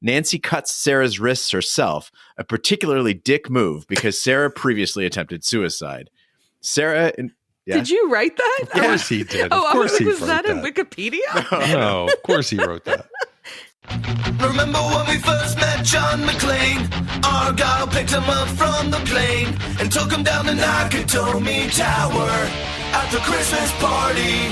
Nancy cuts Sarah's wrists herself, a particularly dick move because Sarah previously attempted suicide. Sarah... Did you write that? Of course he did. Oh, of course he was wrote that in Wikipedia? No, of course he wrote that. Remember when we first met John McClane? Argyle picked him up from the plane and took him down the Nakatomi Tower at the Christmas party.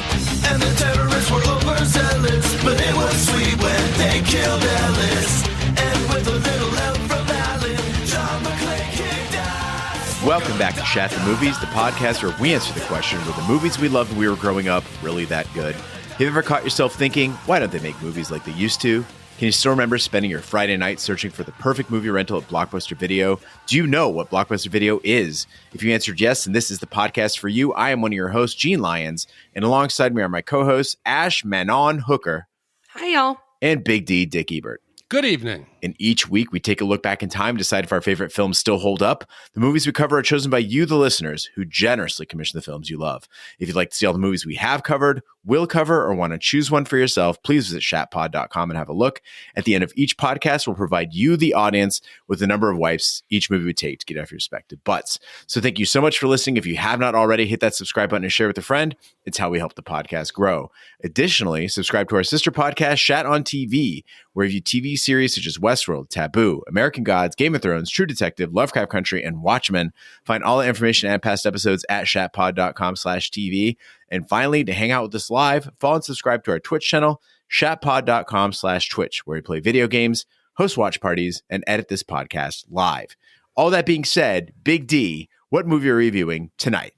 And the terrorists were overzealous, but it was sweet when they killed Ellis. And with a little help from Alan, John McClane kicked ass. Welcome back to Shat The Movies, the podcast where we answer the question, were the movies we loved when we were growing up really that good? Have you ever caught yourself thinking, why don't they make movies like they used to? Can you still remember spending your Friday night searching for the perfect movie rental at Blockbuster Video? Do you know what Blockbuster Video is? If you answered yes, then this is the podcast for you. I am one of your hosts, Gene Lyons, and alongside me are my co-hosts, Ash Manon Hooker. Hi, y'all. And Big D, Dick Ebert. Good evening. And each week, we take a look back in time, decide if our favorite films still hold up. The movies we cover are chosen by you, the listeners, who generously commission the films you love. If you'd like to see all the movies we have covered, will cover, or want to choose one for yourself, please visit shatpod.com and have a look. At the end of each podcast, we'll provide you, the audience, with the number of wipes each movie would take to get off your respective butts. So thank you so much for listening. If you have not already, hit that subscribe button and share with a friend. It's how we help the podcast grow. Additionally, subscribe to our sister podcast, Shat on TV, where we review TV series such as Westworld, Taboo, American Gods, Game of Thrones, True Detective, Lovecraft Country, and Watchmen. Find all the information and past episodes at shatpod.com/TV. And finally, to hang out with us live, follow and subscribe to our Twitch channel, shatpod.com/Twitch, where we play video games, host watch parties, and edit this podcast live. All that being said, Big D, what movie are you reviewing tonight?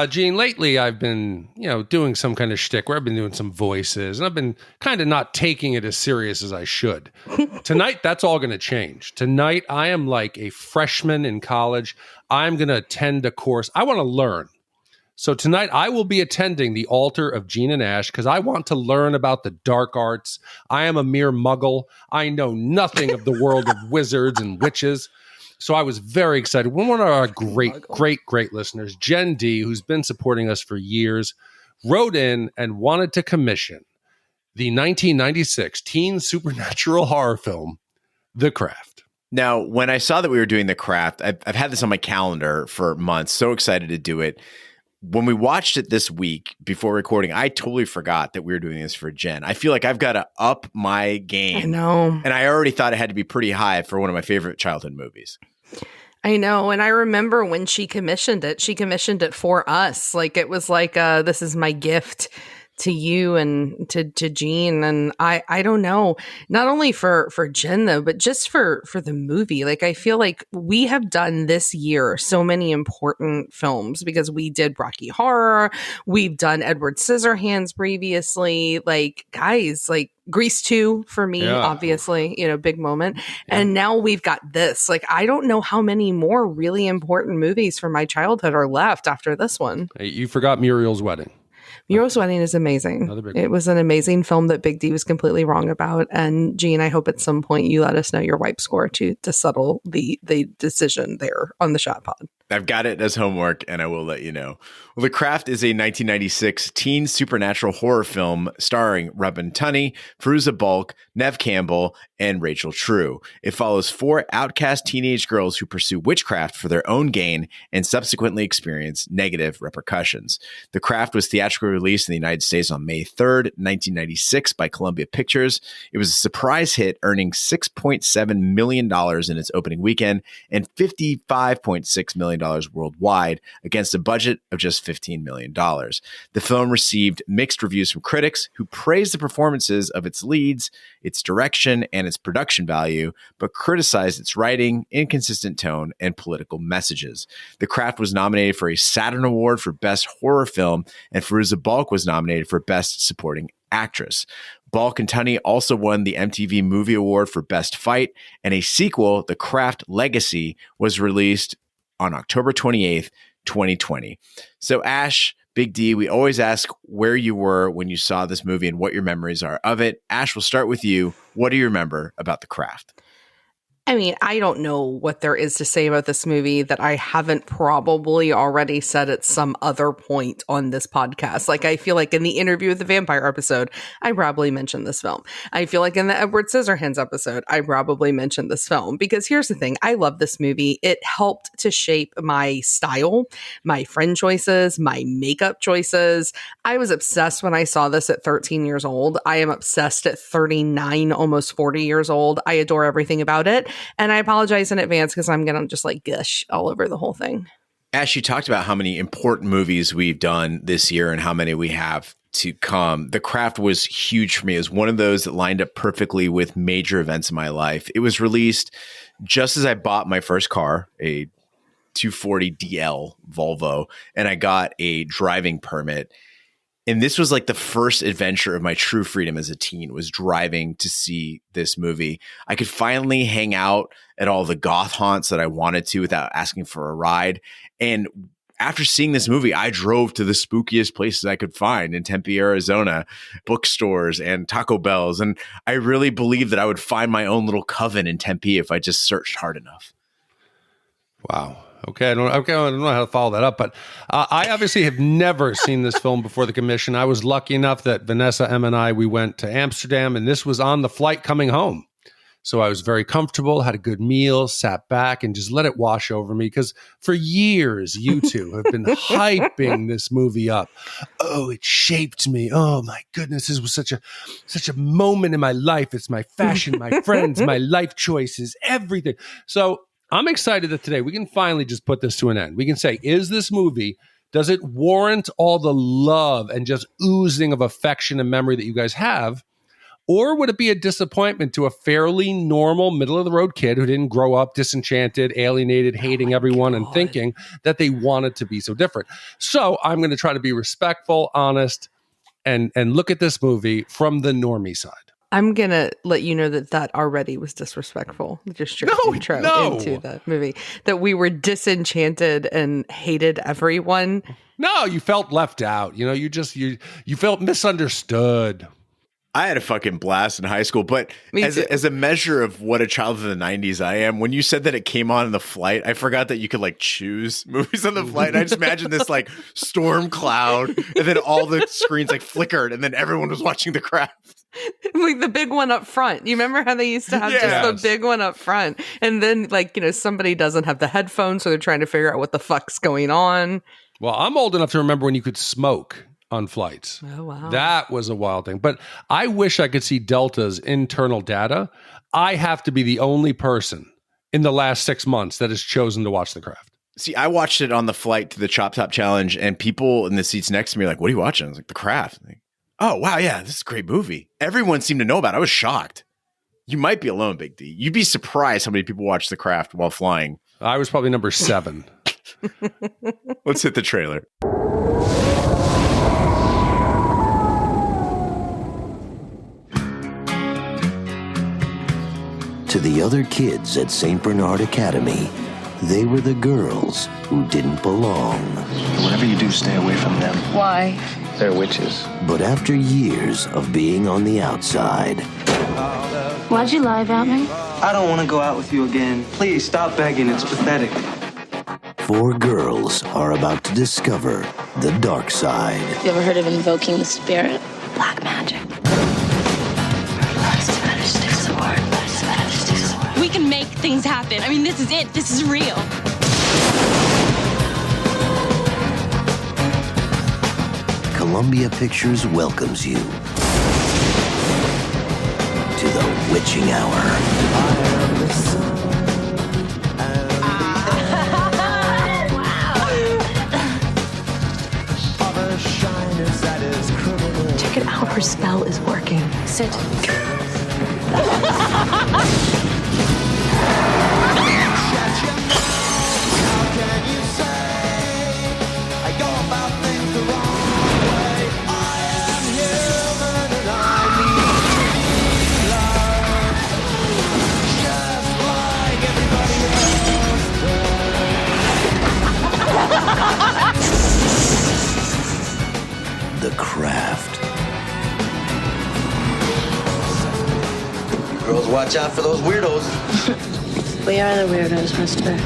Gene, lately I've been, doing some kind of shtick where I've been doing some voices, and I've been kind of not taking it as serious as I should. Tonight, that's all going to change. Tonight, I am like a freshman in college. I'm going to attend a course. I want to learn. So tonight, I will be attending the altar of Gene and Ash because I want to learn about the dark arts. I am a mere muggle. I know nothing of the world of wizards and witches. So I was very excited. One of our great listeners, Jen D, who's been supporting us for years, wrote in and wanted to commission the 1996 teen supernatural horror film, The Craft. Now, when I saw that we were doing The Craft, I've had this on my calendar for months. So excited to do it. When we watched it this week before recording, I totally forgot that we were doing this for Jen. I feel like I've got to up my game. I know. And I already thought it had to be pretty high for one of my favorite childhood movies. I know. And I remember when she commissioned it for us. Like, it was like, this is my gift to you and to Gene. And I don't know, not only for Jen though, but just for the movie. Like, I feel like we have done this year so many important films because we did Rocky Horror. We've done Edward Scissorhands previously. Like, guys, like Grease 2 for me, obviously, big moment. Yeah. And now we've got this. Like, I don't know how many more really important movies from my childhood are left after this one. Hey, you forgot Muriel's Wedding. Muriel's Wedding is amazing. It was an amazing film that Big D was completely wrong about. And Gene, I hope at some point you let us know your wipe score to settle the decision there on the Shat Pod. I've got it as homework, and I will let you know. Well, The Craft is a 1996 teen supernatural horror film starring Robin Tunney, Fairuza Balk, Neve Campbell, and Rachel True. It follows 4 outcast teenage girls who pursue witchcraft for their own gain and subsequently experience negative repercussions. The Craft was theatrically released in the United States on May 3rd, 1996 by Columbia Pictures. It was a surprise hit, earning $6.7 million in its opening weekend and $55.6 million worldwide against a budget of just $15 million. The film received mixed reviews from critics who praised the performances of its leads, its direction, and its production value, but criticized its writing, inconsistent tone, and political messages. The Craft was nominated for a Saturn Award for Best Horror Film, and Fairuza Balk was nominated for Best Supporting Actress. Balk and Tunney also won the MTV Movie Award for Best Fight, and a sequel, The Craft Legacy, was released on October 28th, 2020. So Ash, Big D, we always ask where you were when you saw this movie and what your memories are of it. Ash, we'll start with you. What do you remember about The Craft? I mean, I don't know what there is to say about this movie that I haven't probably already said at some other point on this podcast. Like, I feel like in the interview with the vampire episode, I probably mentioned this film. I feel like in the Edward Scissorhands episode, I probably mentioned this film. Because here's the thing, I love this movie. It helped to shape my style, my friend choices, my makeup choices. I was obsessed when I saw this at 13 years old. I am obsessed at 39, almost 40 years old. I adore everything about it. And I apologize in advance because I'm going to just like gush all over the whole thing. Ash, you talked about how many important movies we've done this year and how many we have to come. The Craft was huge for me. It was one of those that lined up perfectly with major events in my life. It was released just as I bought my first car, a 240 DL Volvo, and I got a driving permit. And this was like the first adventure of my true freedom as a teen, was driving to see this movie. I could finally hang out at all the goth haunts that I wanted to without asking for a ride. And after seeing this movie, I drove to the spookiest places I could find in Tempe, Arizona, bookstores and Taco Bells. And I really believed that I would find my own little coven in Tempe if I just searched hard enough. Wow. Okay, I don't know how to follow that up, but I obviously have never seen this film before the commission. I was lucky enough that Vanessa, Em, and I, we went to Amsterdam, and this was on the flight coming home. So I was very comfortable, had a good meal, sat back, and just let it wash over me. Because for years, you two have been hyping this movie up. Oh, it shaped me. Oh my goodness, this was such a moment in my life. It's my fashion, my friends, my life choices, everything. So I'm excited that today we can finally just put this to an end. We can say, is this movie, does it warrant all the love and just oozing of affection and memory that you guys have? Or would it be a disappointment to a fairly normal, middle-of-the-road kid who didn't grow up disenchanted, alienated, hating everyone, and thinking that they wanted to be so different? So I'm going to try to be respectful, honest, and look at this movie from the normie side. I'm going to let you know that already was disrespectful. Just your intro into the movie. That we were disenchanted and hated everyone. No, you felt left out. You know, you felt misunderstood. I had a fucking blast in high school, but as a measure of what a child of the 90s I am, when you said that it came on in the flight, I forgot that you could like choose movies on the flight. I just imagined this like storm cloud, and then all the screens like flickered, and then everyone was watching The Craft. Like the big one up front. You remember how they used to have just the big one up front? And then like, somebody doesn't have the headphones, so they're trying to figure out what the fuck's going on. Well, I'm old enough to remember when you could smoke on flights. Oh, wow. That was a wild thing. But I wish I could see Delta's internal data. I have to be the only person in the last 6 months that has chosen to watch The Craft. See, I watched it on the flight to the Chop Top Challenge, and people in the seats next to me are like, what are you watching? I was like, The Craft. Like, oh, wow, yeah, this is a great movie. Everyone seemed to know about it. I was shocked. You might be alone, Big D. You'd be surprised how many people watch The Craft while flying. I was probably number 7. Let's hit the trailer. To the other kids at St. Bernard Academy, they were the girls who didn't belong. Whatever you do, stay away from them. Why? They're witches. But after years of being on the outside, Why'd you lie about me? I don't want to go out with you again. Please, stop begging. It's pathetic. 4 girls are about to discover the dark side. You ever heard of invoking the spirit? Black magic. We can make things happen. I mean, this is it. This is real. Columbia Pictures welcomes you to the witching hour. Check it out. Her spell is working. Sit. The Craft. watch out for those weirdos. We are the weirdos, mister.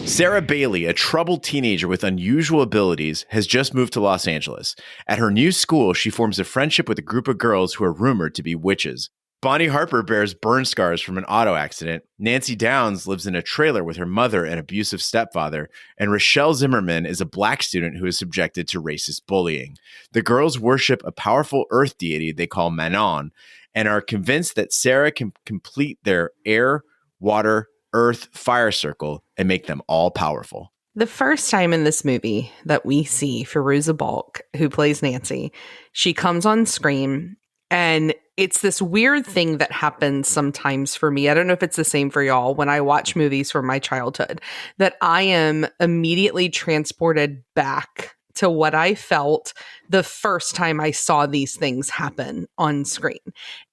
Sarah Bailey, a troubled teenager with unusual abilities, has just moved to Los Angeles. At her new school, she forms a friendship with a group of girls who are rumored to be witches. Bonnie Harper bears burn scars from an auto accident. Nancy Downs lives in a trailer with her mother and abusive stepfather. And Rochelle Zimmerman is a black student who is subjected to racist bullying. The girls worship a powerful earth deity they call Manon and are convinced that Sarah can complete their air, water, earth, fire circle and make them all powerful. The first time in this movie that we see Fairuza Balk, who plays Nancy, she comes on screen. And it's this weird thing that happens sometimes for me. I don't know if it's the same for y'all when I watch movies from my childhood, that I am immediately transported back to what I felt the first time I saw these things happen on screen.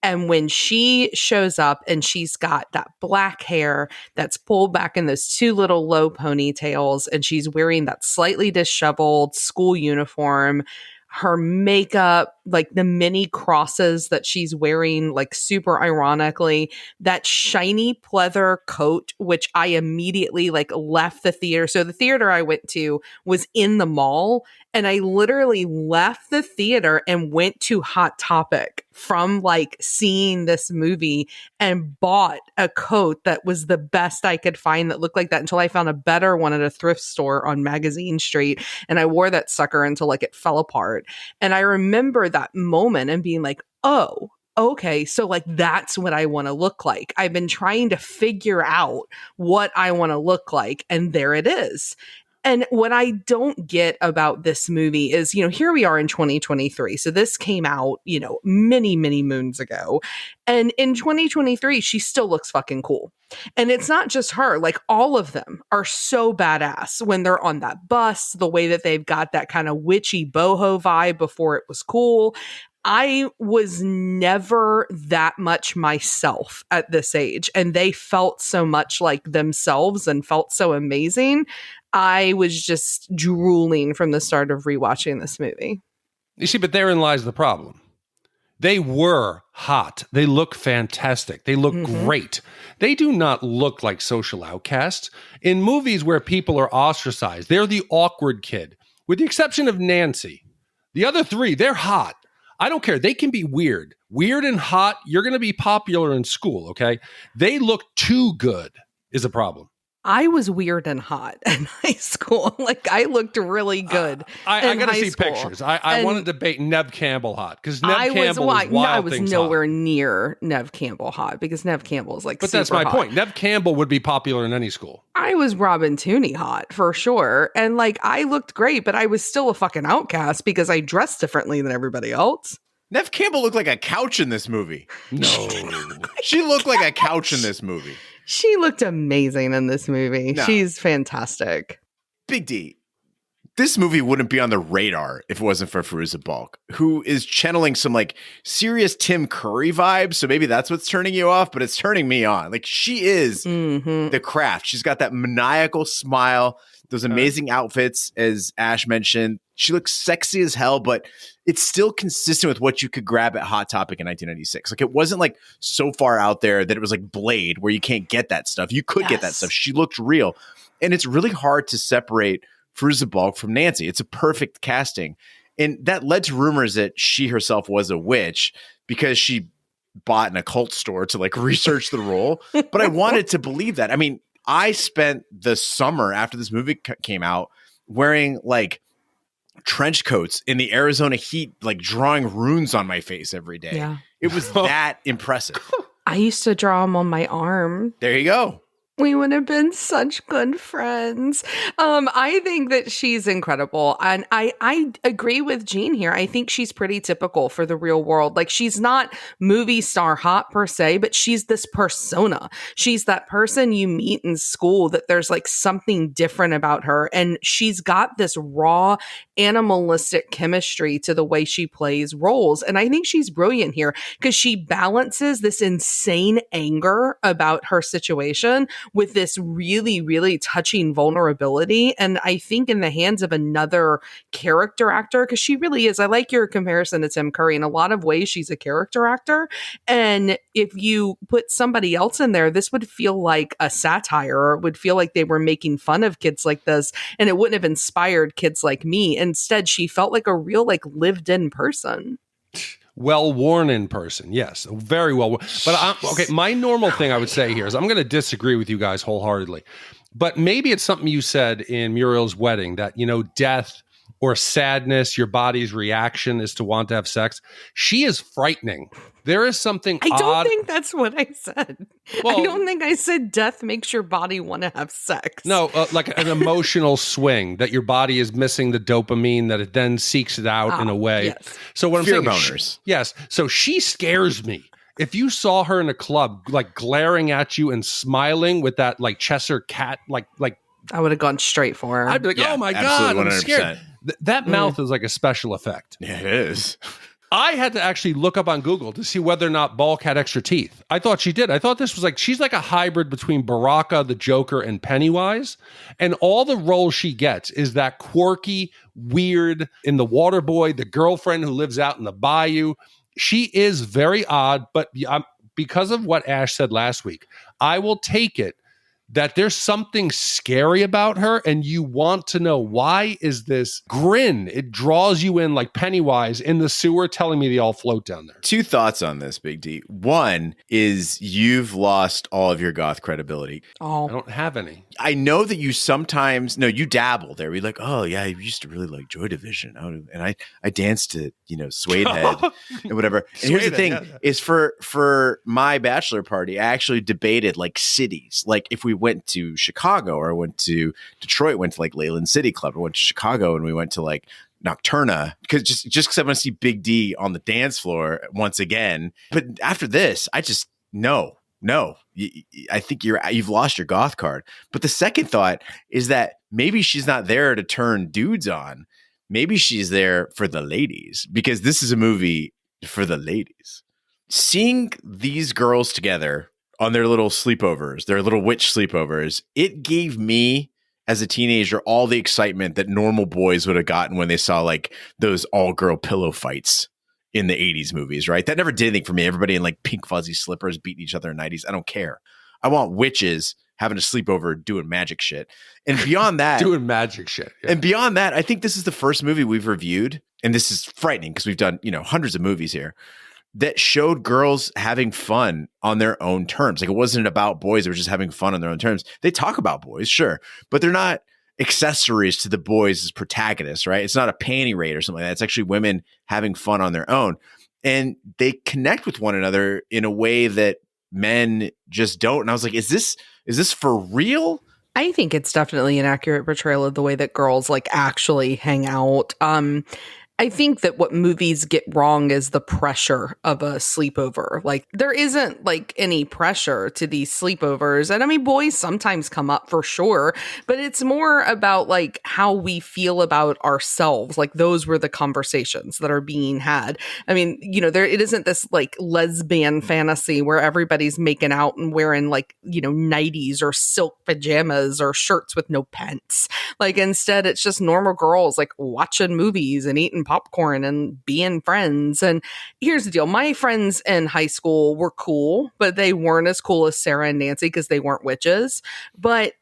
And when she shows up and she's got that black hair that's pulled back in those two little low ponytails, and she's wearing that slightly disheveled school uniform, her makeup, like the mini crosses that she's wearing, like super ironically, that shiny pleather coat, which I immediately like left the theater. So the theater I went to was in the mall, and I literally left the theater and went to Hot Topic from like seeing this movie and bought a coat that was the best I could find that looked like that until I found a better one at a thrift store on Magazine Street. And I wore that sucker until like it fell apart. And I remember that moment and being like, oh, okay, so like that's what I want to look like. I've been trying to figure out what I want to look like, and there it is. And what I don't get about this movie is, you know, here we are in 2023. So this came out, you know, many, many moons ago. And in 2023, she still looks fucking cool. And it's not just her, like all of them are so badass when they're on that bus, the way that they've got that kind of witchy boho vibe before it was cool. I was never that much myself at this age, and they felt so much like themselves and felt so amazing. I was just drooling from the start of rewatching this movie. You see, but therein lies the problem. They were hot. They look fantastic. They look great. They do not look like social outcasts. In movies where people are ostracized, they're the awkward kid, with the exception of Nancy. The other three, they're hot. I don't care. They can be weird. Weird and hot, you're going to be popular in school, okay? They look too good is a problem. I was weird and hot in high school. Like, I looked really good. I got to see pictures. I want to debate Neve Campbell hot, because Neve Campbell is wild. I was things nowhere hot. Near Neve Campbell hot, because Neve Campbell is like, but that's my hot. point. Neve Campbell would be popular in any school. I was Robin Tooney hot for sure. And like, I looked great, but I was still a fucking outcast because I dressed differently than everybody else. Neve Campbell looked like a couch in this movie. No. She looked like a couch in this movie. She looked amazing in this movie. No. She's fantastic. Big D, this movie wouldn't be on the radar if it wasn't for Fairuza Balk, who is channeling some like serious Tim Curry vibes. So maybe that's what's turning you off, but it's turning me on. Like, she is the craft. She's got that maniacal smile, those amazing outfits, as Ash mentioned. She looks sexy as hell, but it's still consistent with what you could grab at Hot Topic in 1996. Like, it wasn't like so far out there that it was like Blade, where you can't get that stuff. You could get that stuff. She looked real. And it's really hard to separate Fairuza Balk from Nancy. It's a perfect casting. And that led to rumors that she herself was a witch because she bought an occult store to like research the role. But I wanted to believe that. I mean, I spent the summer after this movie came out wearing like trench coats in the Arizona heat, like drawing runes on my face every day. Yeah. It was that impressive. I used to draw them on my arm. There you go. We would have been such good friends. I think that she's incredible. And I agree with Jean here. I think she's pretty typical for the real world. Like, she's not movie star hot per se, but she's this persona. She's that person you meet in school that there's like something different about her. And she's got this raw animalistic chemistry to the way she plays roles. And I think she's brilliant here because she balances this insane anger about her situation with this really, really touching vulnerability. And I think in the hands of another character actor, because she really is, I like your comparison to Tim Curry. In a lot of ways, she's a character actor. And if you put somebody else in there, this would feel like a satire, or it would feel like they were making fun of kids like this, and it wouldn't have inspired kids like me. Instead, she felt like a real, like, lived in person. Well-worn in person, yes, very well. But okay, my normal thing I would say here is I'm going to disagree with you guys wholeheartedly. But maybe it's something you said in Muriel's wedding that, death or sadness, your body's reaction is to want to have sex. She is frightening. There is something I don't odd. think that's what I said. Well, I don't think I said death makes your body want to have sex. No, like an emotional swing that your body is missing the dopamine that it then seeks it out in a way. Yes. So what I'm Fear saying boners. yes. So she scares me. If you saw her in a club, like glaring at you and smiling with that like Cheshire cat, like I would have gone straight for her. I'd be like, Yeah, oh my God, absolutely, I'm 100%. scared. That mouth is like a special effect. Yeah, it is. I had to actually look up on Google to see whether or not Balk had extra teeth. I thought she did. I thought this was like, she's like a hybrid between Baraka, the Joker, and Pennywise. And all the roles she gets is that quirky, weird, in The Waterboy, the girlfriend who lives out in the bayou. She is very odd, but because of what Ash said last week, I will take it that there's something scary about her and you want to know, why is this grin? It draws you in like Pennywise in the sewer telling me they all float down there. Two thoughts on this, Big D. One is you've lost all of your goth credibility. I don't have any. I know that you sometimes, you dabble there. We're like, oh yeah, I used to really like Joy Division. And I danced to, Suede Head and whatever. And here's the thing is for my bachelor party, I actually debated like cities. Like if we went to Chicago or went to Detroit, went to like Leyland City Club, or went to Chicago and we went to like Nocturna, because because I want to see Big D on the dance floor once again. But after this, I just no. I think you've lost your goth card. But the second thought is that maybe she's not there to turn dudes on. Maybe she's there for the ladies, because this is a movie for the ladies. Seeing these girls together on their little sleepovers, their little witch sleepovers, it gave me as a teenager all the excitement that normal boys would have gotten when they saw like those all-girl pillow fights in the 80s movies, right? That never did anything for me. Everybody in like pink fuzzy slippers beating each other in the 90s. I don't care. I want witches having a sleepover doing magic shit. And beyond that, doing magic shit. Yeah. And beyond that, I think this is the first movie we've reviewed, and this is frightening because we've done, hundreds of movies here, that showed girls having fun on their own terms. Like it wasn't about boys that were just having fun on their own terms. They talk about boys, sure, but they're not accessories to the boys as protagonists, right? It's not a panty raid or something like that. It's actually women having fun on their own. And they connect with one another in a way that men just don't. And I was like, is this for real? I think it's definitely an accurate portrayal of the way that girls like actually hang out. I think that what movies get wrong is the pressure of a sleepover. Like there isn't like any pressure to these sleepovers. And I mean, boys sometimes come up for sure, but it's more about like how we feel about ourselves. Like those were the conversations that are being had. I mean, it isn't this like lesbian fantasy where everybody's making out and wearing like, nighties or silk pajamas or shirts with no pants. Like instead it's just normal girls like watching movies and eating popcorn and being friends. And here's the deal. My friends in high school were cool, but they weren't as cool as Sarah and Nancy because they weren't witches. But,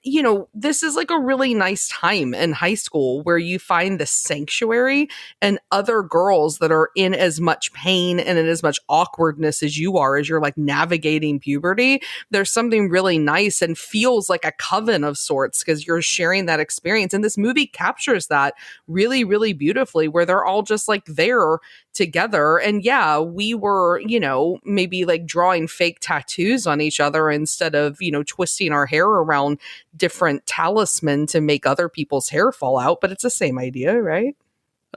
this is like a really nice time in high school where you find the sanctuary and other girls that are in as much pain and in as much awkwardness as you are as you're like navigating puberty. There's something really nice and feels like a coven of sorts because you're sharing that experience. And this movie captures that really, really beautifully, where they're all just like there together. And yeah, we were, maybe like drawing fake tattoos on each other instead of, twisting our hair around different talisman to make other people's hair fall out. But it's the same idea, right?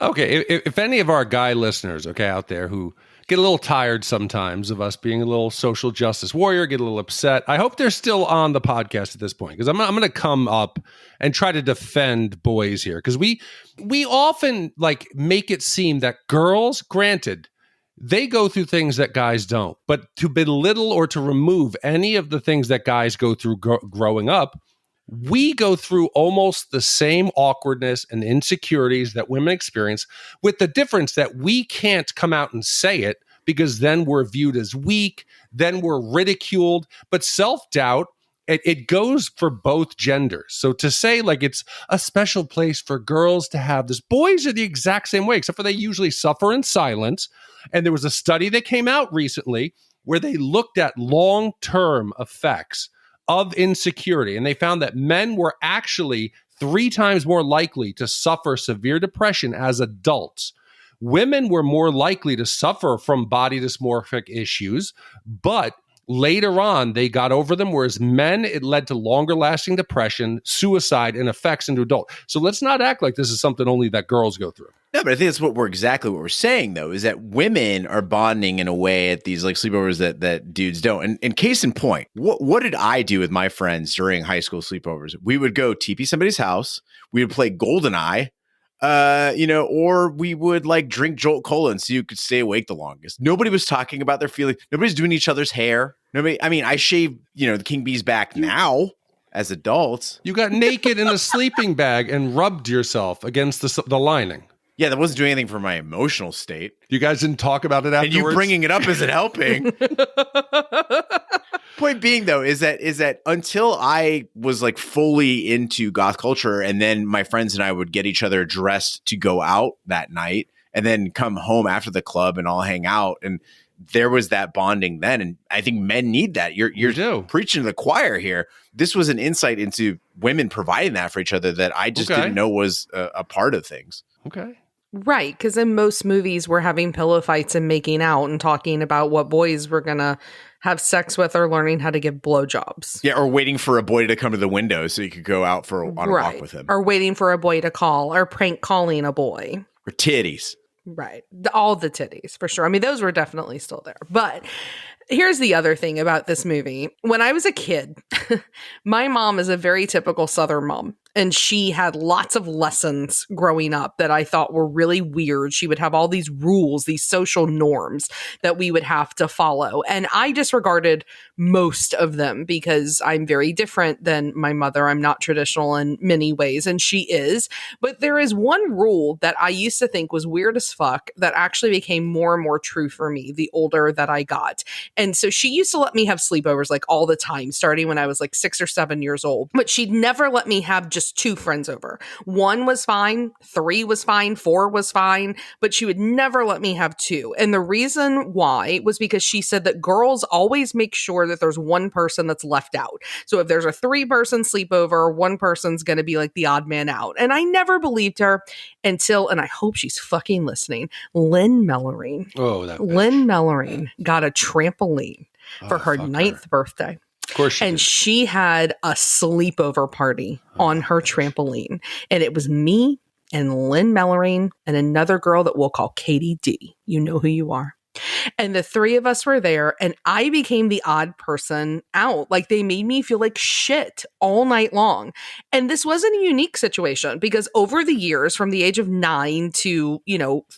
Okay. If any of our guy listeners, out there who get a little tired sometimes of us being a little social justice warrior, get a little upset, I hope they're still on the podcast at this point, because I'm going to come up and try to defend boys here, because we often like make it seem that girls, granted, they go through things that guys don't. But to belittle or to remove any of the things that guys go through growing up, we go through almost the same awkwardness and insecurities that women experience, with the difference that we can't come out and say it because then we're viewed as weak, then we're ridiculed. But self-doubt, it goes for both genders. So to say like it's a special place for girls to have this, boys are the exact same way, except for they usually suffer in silence. And there was a study that came out recently where they looked at long-term effects of insecurity. And they found that men were actually 3 times more likely to suffer severe depression as adults. Women were more likely to suffer from body dysmorphic issues, but later on, they got over them, whereas men, it led to longer lasting depression, suicide, and effects into adult. So let's not act like this is something only that girls go through. No, but I think that's exactly what we're saying, though, is that women are bonding in a way at these like sleepovers that dudes don't. And case in point, what did I do with my friends during high school sleepovers? We would go TP somebody's house. We would play GoldenEye, or we would like drink Jolt Cola so you could stay awake the longest. Nobody was talking about their feelings. Nobody's doing each other's hair. I shave, the king bee's back now as adults. You got naked in a sleeping bag and rubbed yourself against the lining. Yeah, that wasn't doing anything for my emotional state. You guys didn't talk about it afterwards? And you bringing it up isn't helping. Point being, though, is that until I was like fully into goth culture, and then my friends and I would get each other dressed to go out that night and then come home after the club and all hang out. And there was that bonding then. And I think men need that. You're preaching to the choir here. This was an insight into women providing that for each other that I just didn't know was a part of things. Okay. Right, because in most movies, we're having pillow fights and making out and talking about what boys we're going to have sex with or learning how to give blowjobs. Yeah, or waiting for a boy to come to the window so you could go out on a walk with him. Or waiting for a boy to call, or prank calling a boy. Or titties. Right, all the titties, for sure. I mean, those were definitely still there. But here's the other thing about this movie. When I was a kid, my mom is a very typical Southern mom. And she had lots of lessons growing up that I thought were really weird. She would have all these rules, these social norms that we would have to follow. And I disregarded most of them because I'm very different than my mother. I'm not traditional in many ways, and she is. But there is one rule that I used to think was weird as fuck that actually became more and more true for me the older that I got. And so she used to let me have sleepovers like all the time, starting when I was like 6 or 7 years old. But she'd never let me have just 2 friends over. 1 was fine, 3 was fine, 4 was fine, but she would never let me have 2. And the reason why was because she said that girls always make sure that there's one person that's left out. So if there's a 3-person sleepover, one person's going to be like the odd man out. And I never believed her until, and I hope she's fucking listening, Lynn Mellorine. Oh, that bitch. Lynn Mellorine got a trampoline for her 9th birthday. Of course she did. She had a sleepover party on her trampoline. And it was me and Lynn Mellorine and another girl that we'll call Katie D. You know who you are. And the 3 of us were there, and I became the odd person out. Like, they made me feel like shit all night long. And this wasn't a unique situation because over the years, from the age of 9 to,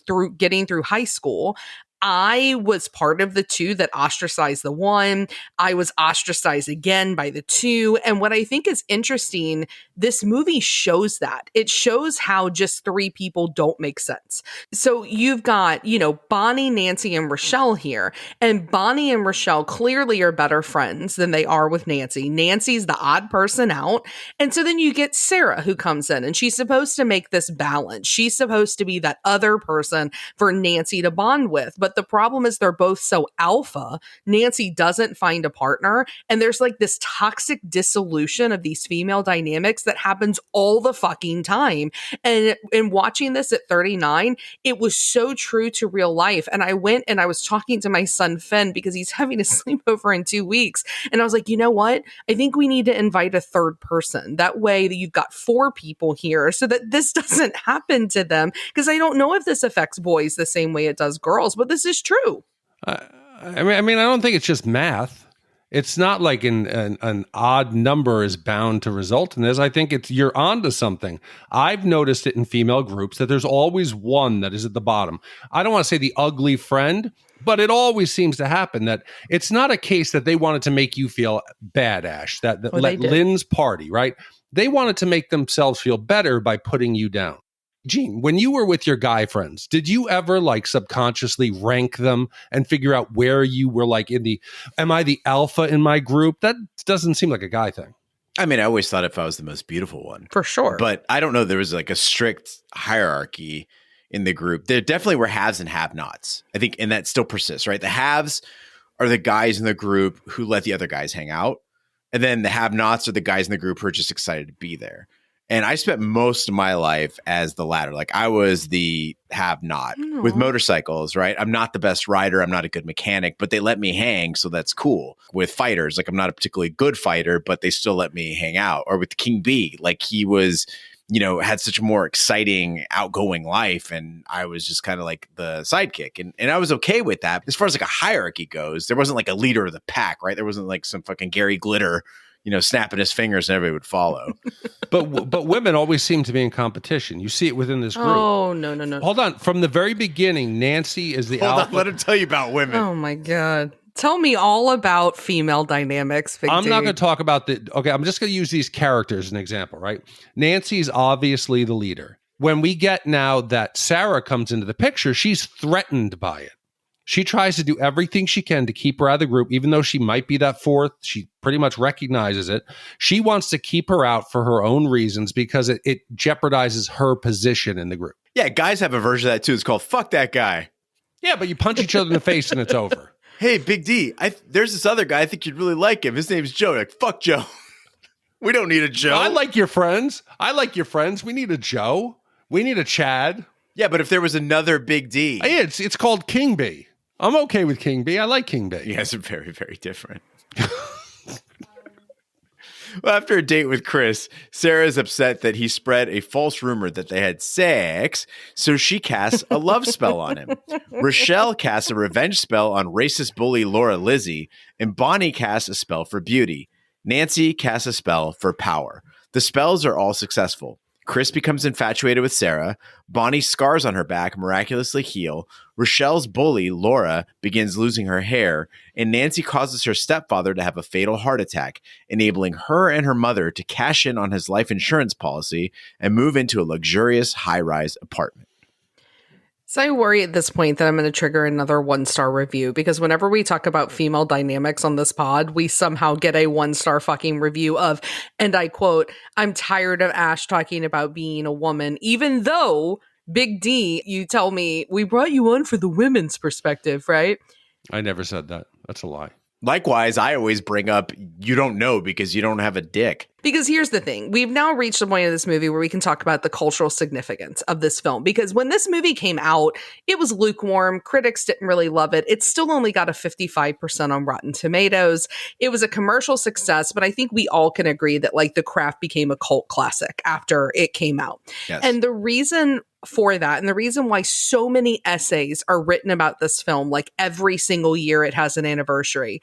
through getting through high school, I was part of the 2 that ostracized the 1. I was ostracized again by the 2. And what I think is interesting, this movie shows that. It shows how just 3 people don't make sense. So you've got, Bonnie, Nancy, and Rochelle here. And Bonnie and Rochelle clearly are better friends than they are with Nancy. Nancy's the odd person out. And so then you get Sarah who comes in, and she's supposed to make this balance. She's supposed to be that other person for Nancy to bond with. But the problem is they're both so alpha. Nancy doesn't find a partner. And there's like this toxic dissolution of these female dynamics that happens all the fucking time. And in watching this at 39, it was so true to real life. And I went and I was talking to my son, Finn, because he's having a sleepover in 2 weeks. And I was like, you know what? I think we need to invite a 3rd person. That way that you've got 4 people here so that this doesn't happen to them. Because I don't know if this affects boys the same way it does girls, but this is true. I mean, I don't think it's just math. It's not like an odd number is bound to result in this. I think you're onto something. I've noticed it in female groups that there's always one that is at the bottom. I don't want to say the ugly friend, but it always seems to happen that it's not a case that they wanted to make you feel bad, Ash, that let Lynn's party, right? They wanted to make themselves feel better by putting you down. Gene, when you were with your guy friends, did you ever like subconsciously rank them and figure out where you were like am I the alpha in my group? That doesn't seem like a guy thing. I mean, I always thought if I was the most beautiful one. For sure. But I don't know. There was like a strict hierarchy in the group. There definitely were haves and have-nots, I think, and that still persists, right? The haves are the guys in the group who let the other guys hang out. And then the have-nots are the guys in the group who are just excited to be there. And I spent most of my life as the latter. Like I was the have-not with motorcycles, right? I'm not the best rider. I'm not a good mechanic, but they let me hang. So that's cool. With fighters, like I'm not a particularly good fighter, but they still let me hang out. Or with King B, like he was, had such a more exciting, outgoing life. And I was just kind of like the sidekick. And I was okay with that. As far as like a hierarchy goes, there wasn't like a leader of the pack, right? There wasn't like some fucking Gary Glitter snapping his fingers and everybody would follow. But women always seem to be in competition. You see it within this group. Oh, no. Hold on. From the very beginning, Nancy is the alpha. Hold on, let him tell you about women. Oh, my God. Tell me all about female dynamics, Big I'm dude. not going to talk about I'm just going to use these characters as an example, right? Nancy's obviously the leader. When we get now that Sarah comes into the picture, she's threatened by it. She tries to do everything she can to keep her out of the group, even though she might be that fourth. She pretty much recognizes it. She wants to keep her out for her own reasons because it jeopardizes her position in the group. Yeah, guys have a version of that too. It's called "fuck that guy." Yeah, but you punch each other in the face and it's over. Hey, Big D, there's this other guy. I think you'd really like him. His name's Joe. Like, fuck Joe. We don't need a Joe. I like your friends. We need a Joe. We need a Chad. Yeah, but if there was another Big D. Yeah, it's called King B. I'm okay with King B. I like King B. You guys are very, very different. Well, after a date with Chris, Sarah is upset that he spread a false rumor that they had sex, so she casts a love spell on him. Rochelle casts a revenge spell on racist bully Laura Lizzie, and Bonnie casts a spell for beauty. Nancy casts a spell for power. The spells are all successful. Chris becomes infatuated with Sarah. Bonnie's scars on her back miraculously heal. Rochelle's bully, Laura, begins losing her hair. And Nancy causes her stepfather to have a fatal heart attack, enabling her and her mother to cash in on his life insurance policy and move into a luxurious high-rise apartment. So I worry at this point that I'm going to trigger another 1-star review because whenever we talk about female dynamics on this pod, we somehow get a 1-star fucking review of, and I quote, "I'm tired of Ash talking about being a woman," even though, Big D, you tell me, we brought you on for the women's perspective, right? I never said that. That's a lie. Likewise, I always bring up, you don't know because you don't have a dick. Because here's the thing. We've now reached the point of this movie where we can talk about the cultural significance of this film. Because when this movie came out, it was lukewarm. Critics didn't really love it. It still only got a 55% on Rotten Tomatoes. It was a commercial success, but I think we all can agree that like The Craft became a cult classic after it came out. Yes. And the reason for that, and the reason why so many essays are written about this film, like every single year it has an anniversary,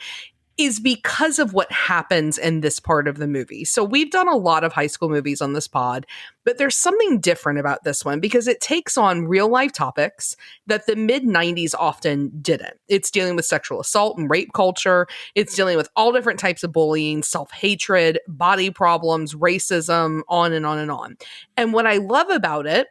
is because of what happens in this part of the movie. So we've done a lot of high school movies on this pod, but there's something different about this one because it takes on real life topics that the mid-90s often didn't. It's dealing with sexual assault and rape culture. It's dealing with all different types of bullying, self-hatred, body problems, racism, on and on and on. And what I love about it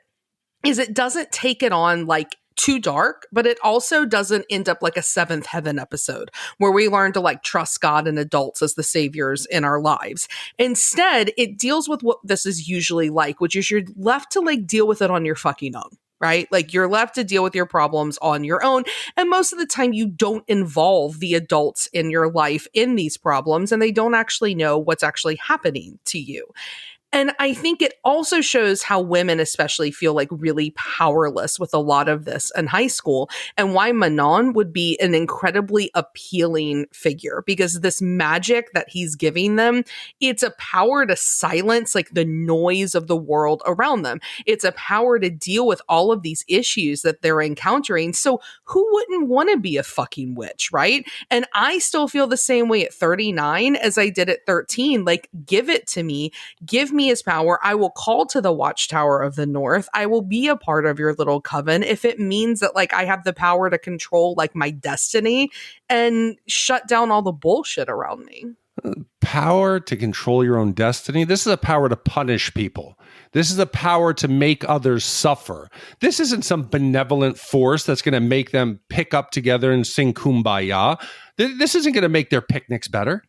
is it doesn't take it on like too dark, but it also doesn't end up like a Seventh Heaven episode where we learn to like trust God and adults as the saviors in our lives. Instead, it deals with what this is usually like, which is you're left to like deal with it on your fucking own, right? Like you're left to deal with your problems on your own. And most of the time you don't involve the adults in your life in these problems and they don't actually know what's actually happening to you. And I think it also shows how women especially feel like really powerless with a lot of this in high school, and why Manon would be an incredibly appealing figure, because this magic that he's giving them, it's a power to silence like the noise of the world around them. It's a power to deal with all of these issues that they're encountering. So who wouldn't want to be a fucking witch, right? And I still feel the same way at 39 as I did at 13. Like, give it to me. Give me his power. I will call to the Watchtower of the North. I will be a part of your little coven if it means that like I have the power to control like my destiny and shut down all the bullshit around me. Power to control your own destiny. This is a power to punish people. This is a power to make others suffer. This isn't some benevolent force that's going to make them pick up together and sing Kumbaya. This isn't going to make their picnics better.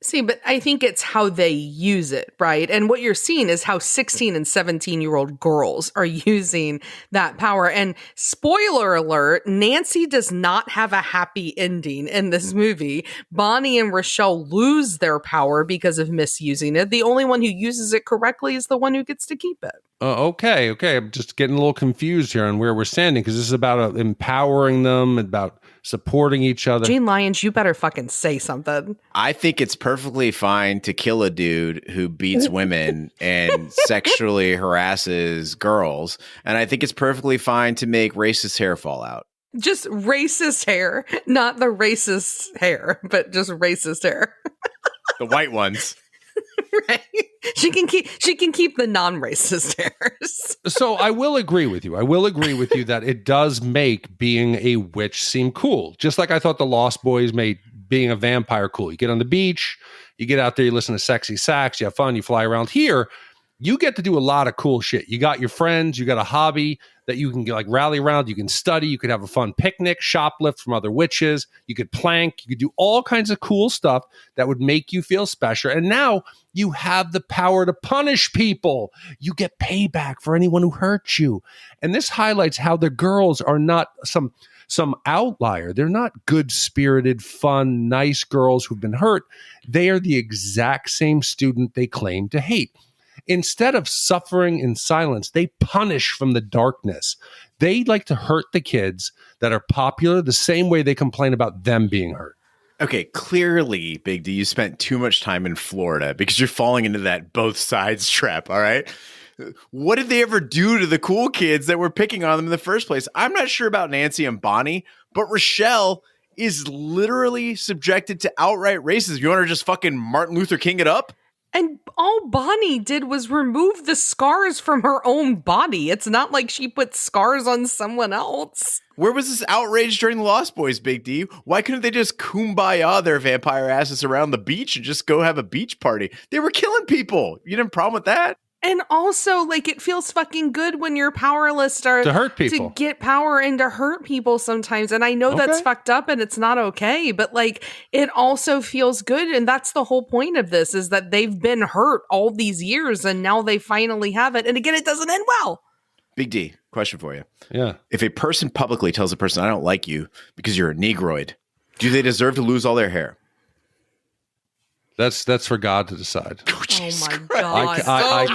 See, but I think it's how they use it, right? And what you're seeing is how 16 and 17-year-old girls are using that power. And spoiler alert, Nancy does not have a happy ending in this movie. Bonnie and Rochelle lose their power because of misusing it. The only one who uses it correctly is the one who gets to keep it. Okay. I'm just getting a little confused here on where we're standing, because this is about empowering them, about supporting each other. Gene Lyons, you better fucking say something. I think it's perfectly fine to kill a dude who beats women and sexually harasses girls. And I think it's perfectly fine to make racist hair fall out. Just racist hair, not the racist hair, but just racist hair. The white ones. Right. She can keep the non-racist hairs. So I will agree with you. That it does make being a witch seem cool. Just like I thought the Lost Boys made being a vampire cool. You get on the beach, you get out there, you listen to sexy sax, you have fun, you fly around. Here, you get to do a lot of cool shit. You got your friends, you got a hobby that you can like rally around, you can study, you could have a fun picnic, shoplift from other witches, you could plank, you could do all kinds of cool stuff that would make you feel special. And now you have the power to punish people. You get payback for anyone who hurt you. And this highlights how the girls are not some outlier. They're not good-spirited, fun, nice girls who've been hurt. They are the exact same student they claim to hate. Instead of suffering in silence, they punish from the darkness. They like to hurt the kids that are popular the same way they complain about them being hurt. Okay, clearly, Big D, you spent too much time in Florida because you're falling into that both sides trap, all right? What did they ever do to the cool kids that were picking on them in the first place? I'm not sure about Nancy and Bonnie, but Rochelle is literally subjected to outright racism. You want her to just fucking Martin Luther King it up? And all Bonnie did was remove the scars from her own body. It's not like she put scars on someone else. Where was this outrage during the Lost Boys, Big D? Why couldn't they just kumbaya their vampire asses around the beach and just go have a beach party? They were killing people. You didn't have a problem with that? And also, like, it feels fucking good when you're powerless to hurt people, to get power and to hurt people sometimes. And I know that's fucked up and it's not okay, but like, it also feels good. And that's the whole point of this, is that they've been hurt all these years and now they finally have it. And again, it doesn't end well. Big D, question for you. Yeah. If a person publicly tells a person, I don't like you because you're a Negroid, do they deserve to lose all their hair? That's for God to decide. Oh my God.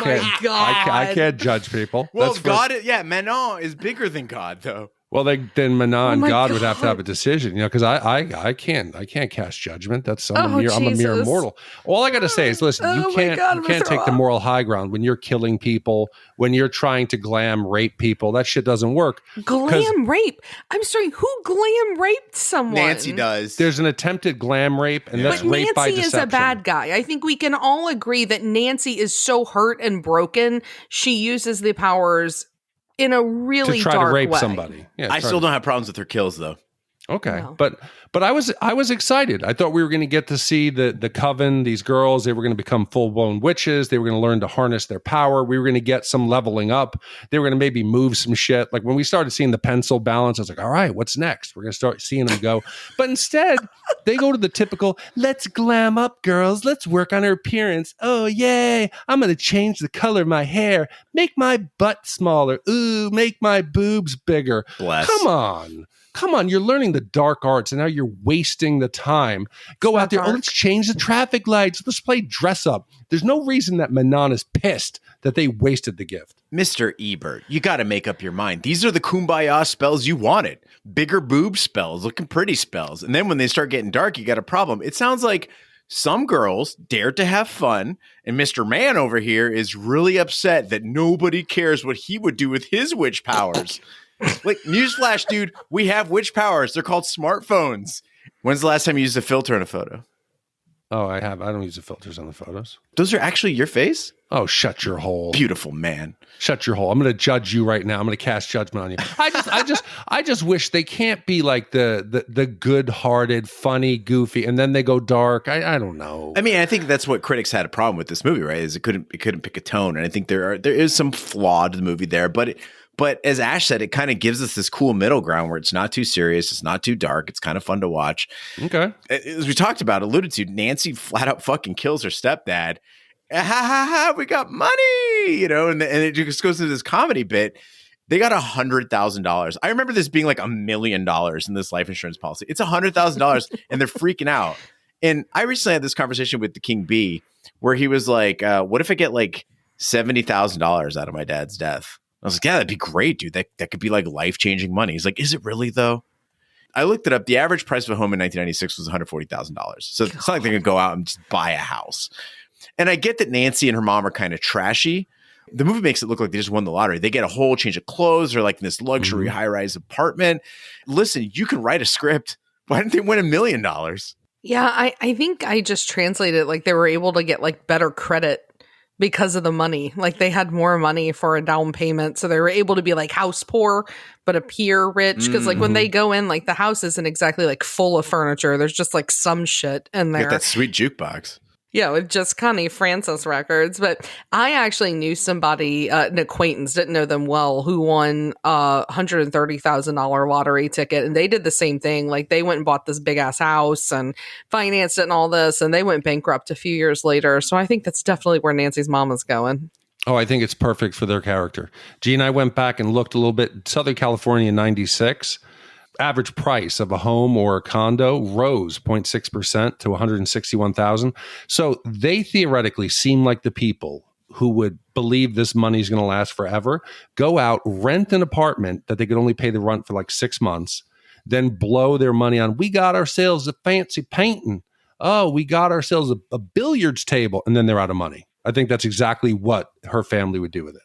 I can't judge people. Well, God, Manon is bigger than God, though. Well, then Manon, Oh God would have to have a decision, because I can't cast judgment. I'm a mere mortal. All I got to say is, listen, you can't take the moral high ground when you're killing people, when you're trying to glam rape people. That shit doesn't work. Glam rape? I'm sorry, who glam raped someone? Nancy does. There's an attempted glam rape, and that's rape by deception. Nancy is a bad guy. I think we can all agree that Nancy is so hurt and broken, she uses the powers in a really dark way. To try to rape somebody. Yeah, I still don't have problems with her kills, though. Okay, no. But I was excited. I thought we were going to get to see the coven, these girls. They were going to become full-blown witches. They were going to learn to harness their power. We were going to get some leveling up. They were going to maybe move some shit. Like when we started seeing the pencil balance, I was like, all right, what's next? We're going to start seeing them go. But instead, they go to the typical, let's glam up, girls. Let's work on our appearance. Oh, yay. I'm going to change the color of my hair. Make my butt smaller. Ooh, make my boobs bigger. Bless. Come on. come on, you're learning the dark arts and now you're wasting the time. Go out there. dark. Oh, let's change the traffic lights. Let's play dress up. There's no reason that Manon is pissed that they wasted the gift. Mr. Ebert, you got to make up your mind. These are the kumbaya spells you wanted. Bigger boob spells, looking pretty spells. And then when they start getting dark, you got a problem. It sounds like some girls dared to have fun, and Mr. Man over here is really upset that nobody cares what he would do with his witch powers. Like, newsflash, dude, we have witch powers. They're called smartphones. When's the last time you used a filter in a photo? Oh, I have. I don't use the filters on the photos. Those are actually your face? Oh, shut your hole. Beautiful man. Shut your hole. I'm going to judge you right now. I'm going to cast judgment on you. I just wish they can't be like the good-hearted, funny, goofy, and then they go dark. I don't know. I mean, I think that's what critics had a problem with this movie, right? Is it couldn't pick a tone, and I think there is some flaw to the movie there, but as Ash said, it kind of gives us this cool middle ground where it's not too serious, it's not too dark, it's kind of fun to watch. Okay. As we talked about, alluded to, Nancy flat out fucking kills her stepdad. Ha ha ha! We got money, you know, and it just goes into this comedy bit. They got $100,000. I remember this being like $1 million in this life insurance policy. It's $100,000, and they're freaking out. And I recently had this conversation with the King Bee, where he was like, "What if I get like $70,000 out of my dad's death?" I was like, "Yeah, that'd be great, dude. That could be like life-changing money." He's like, "Is it really though?" I looked it up. The average price of a home in 1996 was $140,000. So it's not like they're gonna go out and just buy a house. And I get that Nancy and her mom are kind of trashy. The movie makes it look like they just won the lottery. They get a whole change of clothes. They're like in this luxury high-rise apartment. Listen, you can write a script. Why didn't they win $1 million? Yeah, I think I just translated it like they were able to get like better credit because of the money. Like they had more money for a down payment. So they were able to be like house poor, but appear rich. Because like when they go in, like the house isn't exactly like full of furniture. There's just like some shit in there. Get that sweet jukebox. Yeah, with just Connie Francis records. But I actually knew somebody, an acquaintance, didn't know them well, who won a $130,000 lottery ticket. And they did the same thing. Like they went and bought this big ass house and financed it and all this. And they went bankrupt a few years later. So I think that's definitely where Nancy's mom is going. Oh, I think it's perfect for their character. G and I went back and looked a little bit. Southern California in 96. Average price of a home or a condo rose 0.6% to $161,000. So they theoretically seem like the people who would believe this money is going to last forever, go out, rent an apartment that they could only pay the rent for like 6 months, then blow their money on, we got ourselves a fancy painting. Oh, we got ourselves a billiards table. And then they're out of money. I think that's exactly what her family would do with it.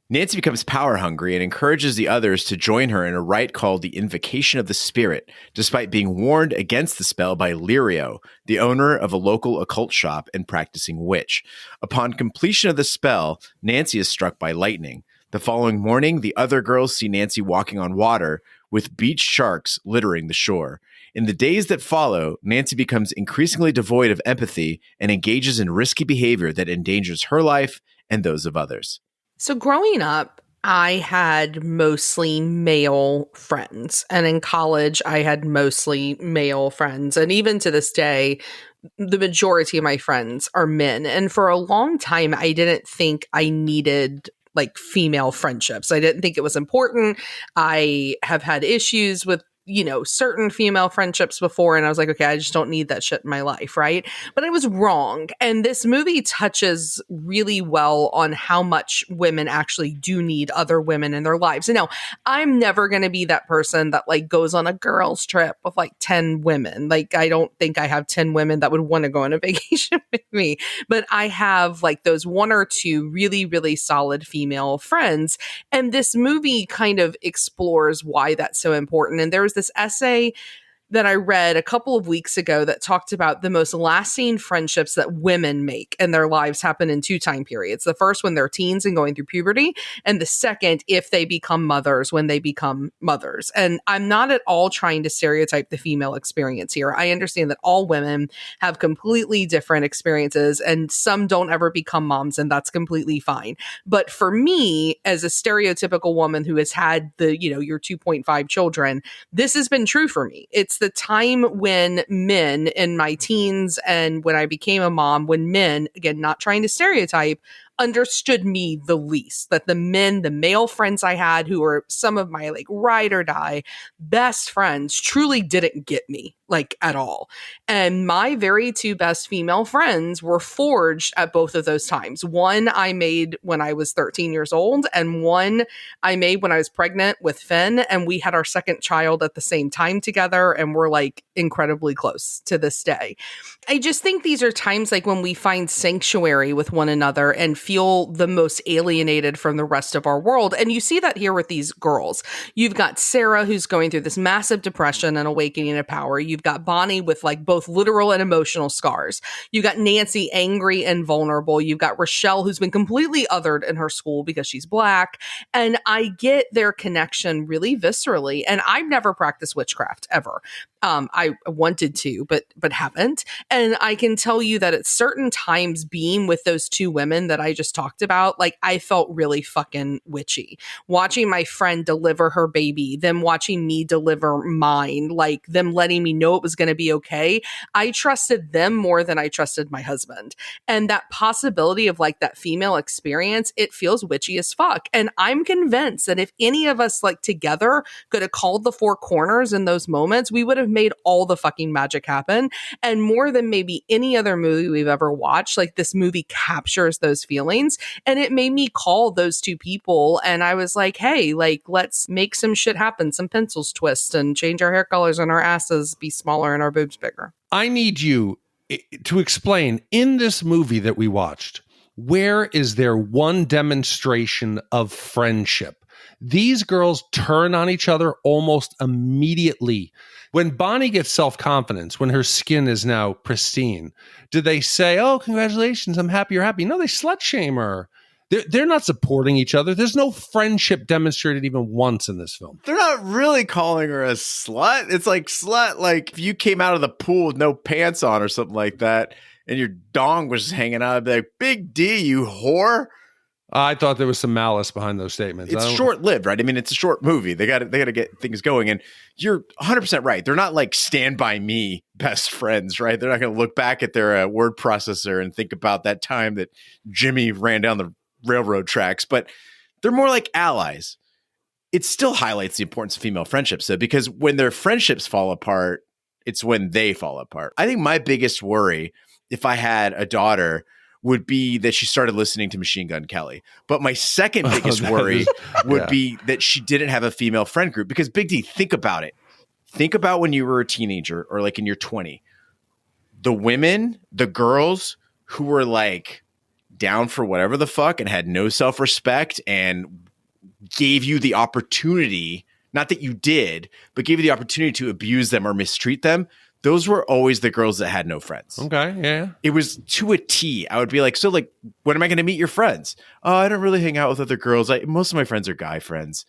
Nancy becomes power hungry and encourages the others to join her in a rite called the Invocation of the Spirit, despite being warned against the spell by Lirio, the owner of a local occult shop and practicing witch. Upon completion of the spell, Nancy is struck by lightning. The following morning, the other girls see Nancy walking on water with beach sharks littering the shore. In the days that follow, Nancy becomes increasingly devoid of empathy and engages in risky behavior that endangers her life and those of others. So growing up, I had mostly male friends. And in college, I had mostly male friends. And even to this day, the majority of my friends are men. And for a long time, I didn't think I needed like female friendships. I didn't think it was important. I have had issues with certain female friendships before. And I was like, okay, I just don't need that shit in my life. Right. But I was wrong. And this movie touches really well on how much women actually do need other women in their lives. And no, I'm never going to be that person that like goes on a girls trip with like 10 women. Like, I don't think I have 10 women that would want to go on a vacation with me, but I have like those one or two really, really solid female friends. And this movie kind of explores why that's so important. And there was this essay that I read a couple of weeks ago that talked about the most lasting friendships that women make in their lives happen in two time periods. The first when they're teens and going through puberty, and the second if they become mothers, when they become mothers. And I'm not at all trying to stereotype the female experience here. I understand that all women have completely different experiences and some don't ever become moms, and that's completely fine. But for me, as a stereotypical woman who has had your 2.5 children, this has been true for me. It's the time when men in my teens and when I became a mom, when men, again, not trying to stereotype, understood me the least. That the male friends I had, who were some of my like ride or die best friends, truly didn't get me like at all. And my very two best female friends were forged at both of those times. One I made when I was 13 years old, and one I made when I was pregnant with Finn. And we had our second child at the same time together, and we're like incredibly close to this day. I just think these are times like when we find sanctuary with one another and feel the most alienated from the rest of our world. And you see that here with these girls. You've got Sarah, who's going through this massive depression and awakening to power. You've got Bonnie with like both literal and emotional scars. You've got Nancy, angry and vulnerable. You've got Rochelle, who's been completely othered in her school because she's Black. And I get their connection really viscerally. And I've never practiced witchcraft ever. I wanted to, but haven't. And I can tell you that at certain times being with those two women that I just talked about, like I felt really fucking witchy. Watching my friend deliver her baby, them watching me deliver mine, like them letting me know it was going to be okay. I trusted them more than I trusted my husband. And that possibility of like that female experience, it feels witchy as fuck. And I'm convinced that if any of us like together could have called the four corners in those moments, we would have made all the fucking magic happen. And more than maybe any other movie we've ever watched, like this movie captures those feelings. And it made me call those two people. And I was like, hey, like, let's make some shit happen. Some pencils twist and change our hair colors and our asses be smaller and our boobs bigger. I need you to explain in this movie that we watched, where is there one demonstration of friendship? These girls turn on each other almost immediately. When Bonnie gets self-confidence, when her skin is now pristine, do they say, oh, congratulations, I'm happy you're happy? No, they slut-shame her. They're not supporting each other. There's no friendship demonstrated even once in this film. They're not really calling her a slut. It's like slut, like if you came out of the pool with no pants on or something like that, and your dong was hanging out, I'd be like, big D, you whore. I thought there was some malice behind those statements. It's short-lived, right? I mean, it's a short movie. They got to get things going. And you're 100% right. They're not like Stand By Me best friends, right? They're not going to look back at their word processor and think about that time that Jimmy ran down the railroad tracks. But they're more like allies. It still highlights the importance of female friendships, though, because when their friendships fall apart, it's when they fall apart. I think my biggest worry, if I had a daughter, would be that she started listening to Machine Gun Kelly. But my second biggest worry would be that she didn't have a female friend group. Because Big D, think about it. Think about when you were a teenager or like in your 20. The women, the girls who were like down for whatever the fuck and had no self-respect and gave you the opportunity, not that you did, but gave you the opportunity to abuse them or mistreat them. Those were always the girls that had no friends. Okay, yeah. It was to a T. I would be like, so like, when am I going to meet your friends? Oh, I don't really hang out with other girls. Most of my friends are guy friends.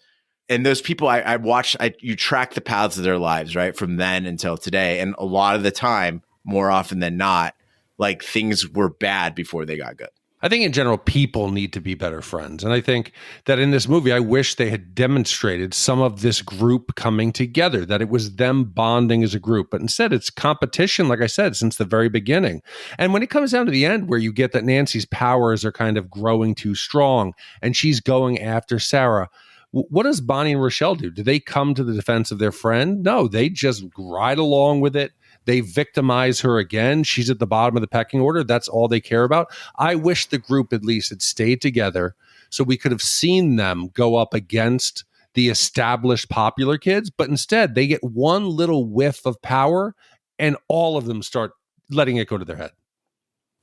And those people I watched, you track the paths of their lives, right? From then until today. And a lot of the time, more often than not, like things were bad before they got good. I think in general, people need to be better friends. And I think that in this movie, I wish they had demonstrated some of this group coming together, that it was them bonding as a group. But instead, it's competition, like I said, since the very beginning. And when it comes down to the end, where you get that Nancy's powers are kind of growing too strong and she's going after Sarah, what does Bonnie and Rochelle do? Do they come to the defense of their friend? No, they just ride along with it. They victimize her again. She's at the bottom of the pecking order. That's all they care about. I wish the group at least had stayed together so we could have seen them go up against the established popular kids. But instead, they get one little whiff of power and all of them start letting it go to their head.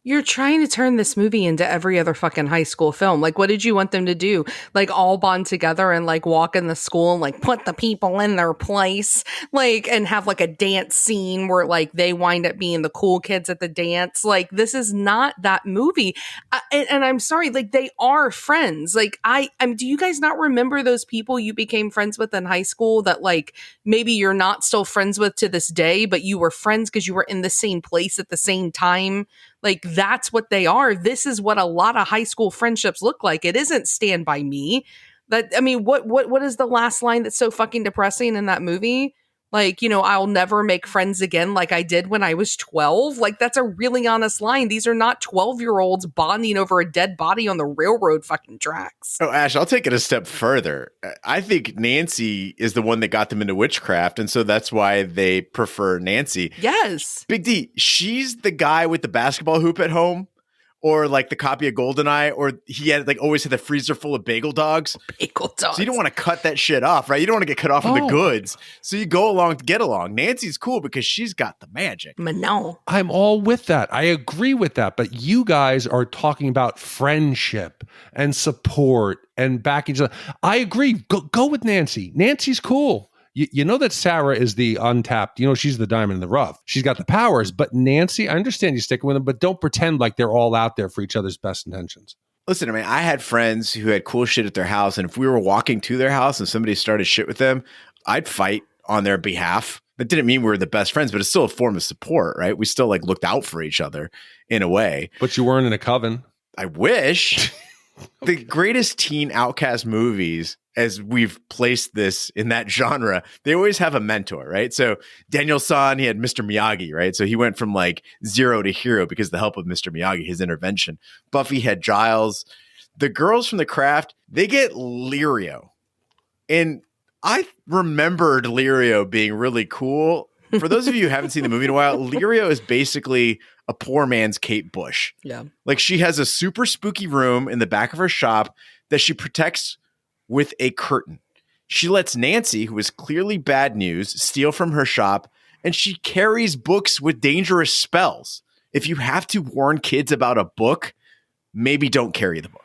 You're trying to turn this movie into every other fucking high school film. Like, what did you want them to do? Like, all bond together and, like, walk in the school and, like, put the people in their place? Like, and have, like, a dance scene where, like, they wind up being the cool kids at the dance? Like, this is not that movie. And I'm sorry, like, they are friends. Like, do you guys not remember those people you became friends with in high school that, like, maybe you're not still friends with to this day, but you were friends because you were in the same place at the same time? Like, that's what they are. This is what a lot of high school friendships look like. It isn't Stand By Me. What is the last line that's so fucking depressing in that movie? Like, I'll never make friends again like I did when I was 12. Like, that's a really honest line. These are not 12-year-olds bonding over a dead body on the railroad fucking tracks. Oh, Ash, I'll take it a step further. I think Nancy is the one that got them into witchcraft, and so that's why they prefer Nancy. Yes. Big D, she's the guy with the basketball hoop at home, or like the copy of GoldenEye, or he had like always had the freezer full of Bagel Dogs. Bagel Dogs. So you don't want to cut that shit off, right? You don't want to get cut off of the goods. So you go along to get along. Nancy's cool because she's got the magic. No. I'm all with that. I agree with that. But you guys are talking about friendship and support and backing each other. I agree. Go with Nancy. Nancy's cool. You know that Sarah is the untapped, she's the diamond in the rough. She's got the powers, but Nancy, I understand you sticking with them, but don't pretend like they're all out there for each other's best intentions. Listen, I mean, I had friends who had cool shit at their house, and if we were walking to their house and somebody started shit with them, I'd fight on their behalf. That didn't mean we were the best friends, but it's still a form of support, right? We still like looked out for each other in a way. But you weren't in a coven. I wish. The greatest teen outcast movies, as we've placed this in that genre, they always have a mentor, right? So Daniel San, he had Mr. Miyagi, right? So he went from like zero to hero because of the help of Mr. Miyagi, his intervention. Buffy had Giles. The girls from The Craft, they get Lirio. And I remembered Lirio being really cool. For those of you who haven't seen the movie in a while, Lirio is basically a poor man's Kate Bush. Yeah. Like she has a super spooky room in the back of her shop that she protects with a curtain. She lets Nancy, who is clearly bad news, steal from her shop, and she carries books with dangerous spells. If you have to warn kids about a book, maybe don't carry the book.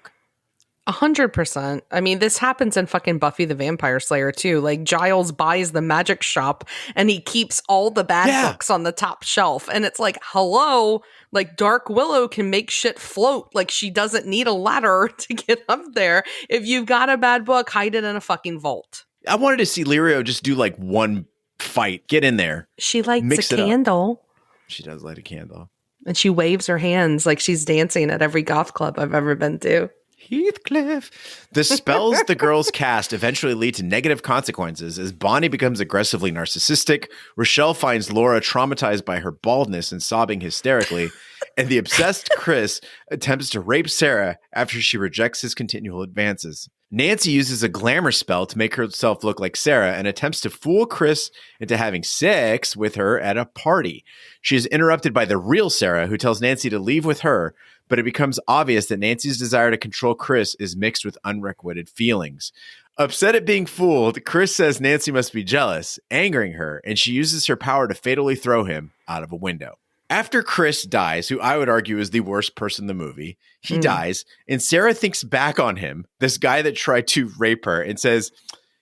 100%. I mean, this happens in fucking Buffy the Vampire Slayer too. Like Giles buys the magic shop and he keeps all the bad books on the top shelf. And it's like, hello, like Dark Willow can make shit float. Like she doesn't need a ladder to get up there. If you've got a bad book, hide it in a fucking vault. I wanted to see Lirio just do like one fight. Get in there. She lights a candle. She does light a candle. And she waves her hands like she's dancing at every goth club I've ever been to. Heathcliff. The spells the girls cast eventually lead to negative consequences as Bonnie becomes aggressively narcissistic, Rochelle finds Laura traumatized by her baldness and sobbing hysterically, and the obsessed Chris attempts to rape Sarah after she rejects his continual advances. Nancy uses a glamour spell to make herself look like Sarah and attempts to fool Chris into having sex with her at a party. She is interrupted by the real Sarah, who tells Nancy to leave with her, but it becomes obvious that Nancy's desire to control Chris is mixed with unrequited feelings. Upset at being fooled, Chris says Nancy must be jealous, angering her, and she uses her power to fatally throw him out of a window. After Chris dies, who I would argue is the worst person in the movie, he dies, and Sarah thinks back on him, this guy that tried to rape her, and says,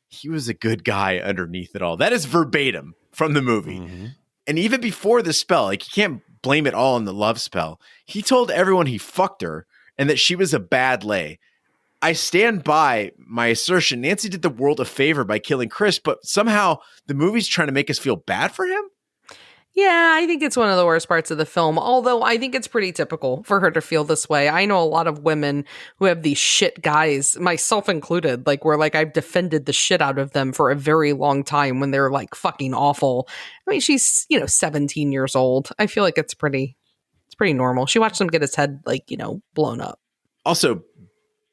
he was a good guy underneath it all. That is verbatim from the movie. Mm-hmm. And even before the spell, like you can't blame it all on the love spell. He told everyone he fucked her and that she was a bad lay. I stand by my assertion. Nancy did the world a favor by killing Chris, but somehow the movie's trying to make us feel bad for him. Yeah, I think it's one of the worst parts of the film, although I think it's pretty typical for her to feel this way. I know a lot of women who have these shit guys, myself included, like where like I've defended the shit out of them for a very long time when they're like fucking awful. I mean, she's, 17 years old. I feel like it's pretty normal. She watched him get his head like, blown up. Also,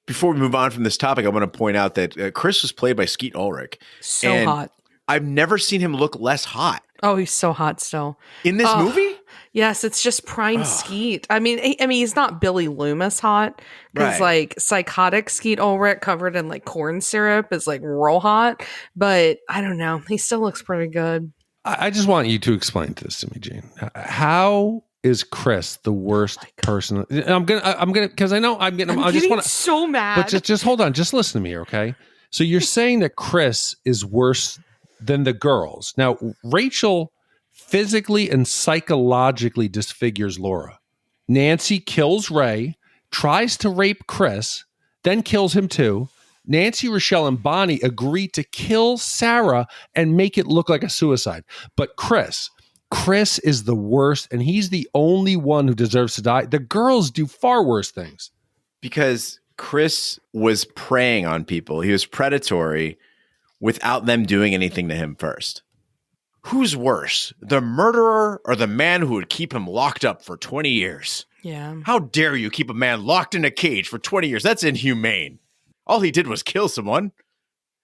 before we move on from this topic, I want to point out that Chris was played by Skeet Ulrich. So hot. I've never seen him look less hot. Oh, he's so hot still. In this movie? Yes, it's just prime Skeet. I mean, he's not Billy Loomis hot because like psychotic Skeet Ulrich covered in like corn syrup is like real hot. But I don't know. He still looks pretty good. I just want you to explain this to me, Gene. How is Chris the worst person? I'm gonna because I know I'm getting. I just want so mad. But just hold on. Just listen to me here, okay? So you're saying that Chris is worse than the girls. Now, Rachel physically and psychologically disfigures Laura. Nancy kills Ray, tries to rape Chris, then kills him too. Nancy, Rochelle, and Bonnie agree to kill Sarah and make it look like a suicide. But Chris is the worst, and he's the only one who deserves to die. The girls do far worse things. Because Chris was preying on people. He was predatory without them doing anything to him first. Who's worse, the murderer or the man who would keep him locked up for 20 years? Yeah. How dare you keep a man locked in a cage for 20 years? That's inhumane. All he did was kill someone.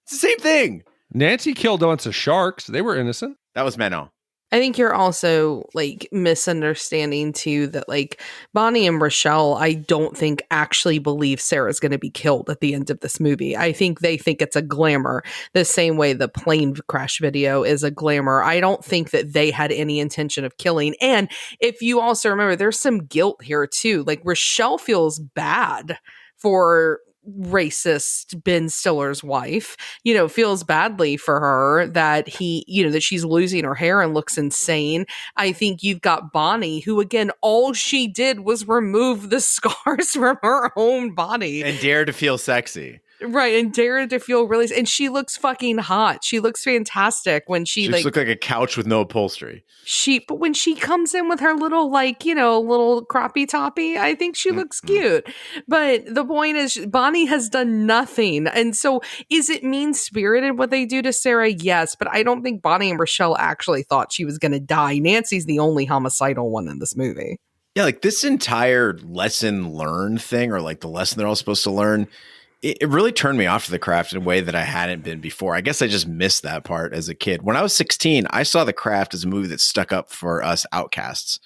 It's the same thing. Nancy killed a bunch of sharks. They were innocent. That was Manon. I think you're also like misunderstanding too that like Bonnie and Rochelle, I don't think actually believe Sarah's going to be killed at the end of this movie. I think they think it's a glamour, the same way the plane crash video is a glamour. I don't think that they had any intention of killing. And if you also remember, there's some guilt here too. Like Rochelle feels bad for racist Ben Stiller's wife, feels badly for her that that she's losing her hair and looks insane. I think you've got Bonnie, who again, all she did was remove the scars from her own body. And dare to feel sexy. Right, and dare to feel really, and she looks fucking hot. She looks fantastic when she looks like a couch with no upholstery. But when she comes in with her little little croppy toppy, I think she looks cute. But the point is, Bonnie has done nothing, and so is it mean spirited what they do to Sarah? Yes, but I don't think Bonnie and Rochelle actually thought she was going to die. Nancy's the only homicidal one in this movie. Yeah, like this entire lesson learned thing, or like the lesson they're all supposed to learn. It really turned me off to The Craft in a way that I hadn't been before. I guess I just missed that part as a kid. When I was 16, I saw The Craft as a movie that stuck up for us outcasts.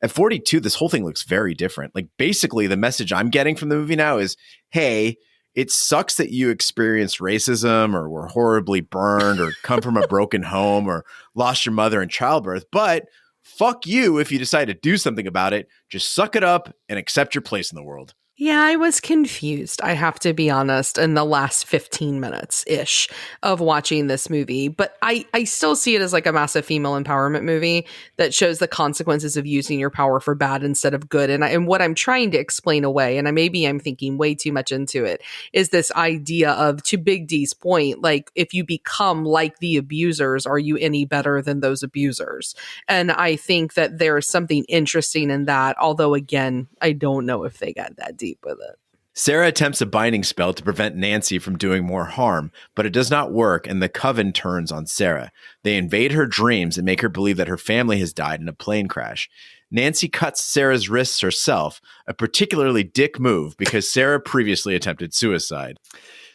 At 42, this whole thing looks very different. Like basically the message I'm getting from the movie now is, hey, it sucks that you experienced racism or were horribly burned or come from a broken home or lost your mother in childbirth, but fuck you if you decide to do something about it. Just suck it up and accept your place in the world. Yeah, I was confused, I have to be honest, in the last 15 minutes-ish of watching this movie. But I still see it as like a massive female empowerment movie that shows the consequences of using your power for bad instead of good. And what I'm trying to explain away, and maybe I'm thinking way too much into it, is this idea of, to Big D's point, like, if you become like the abusers, are you any better than those abusers? And I think that there's something interesting in that, although, again, I don't know if they got that deep with it. Sarah attempts a binding spell to prevent Nancy from doing more harm, but it does not work, and the coven turns on Sarah. They invade her dreams and make her believe that her family has died in a plane crash. Nancy cuts Sarah's wrists herself, a particularly dick move because Sarah previously attempted suicide.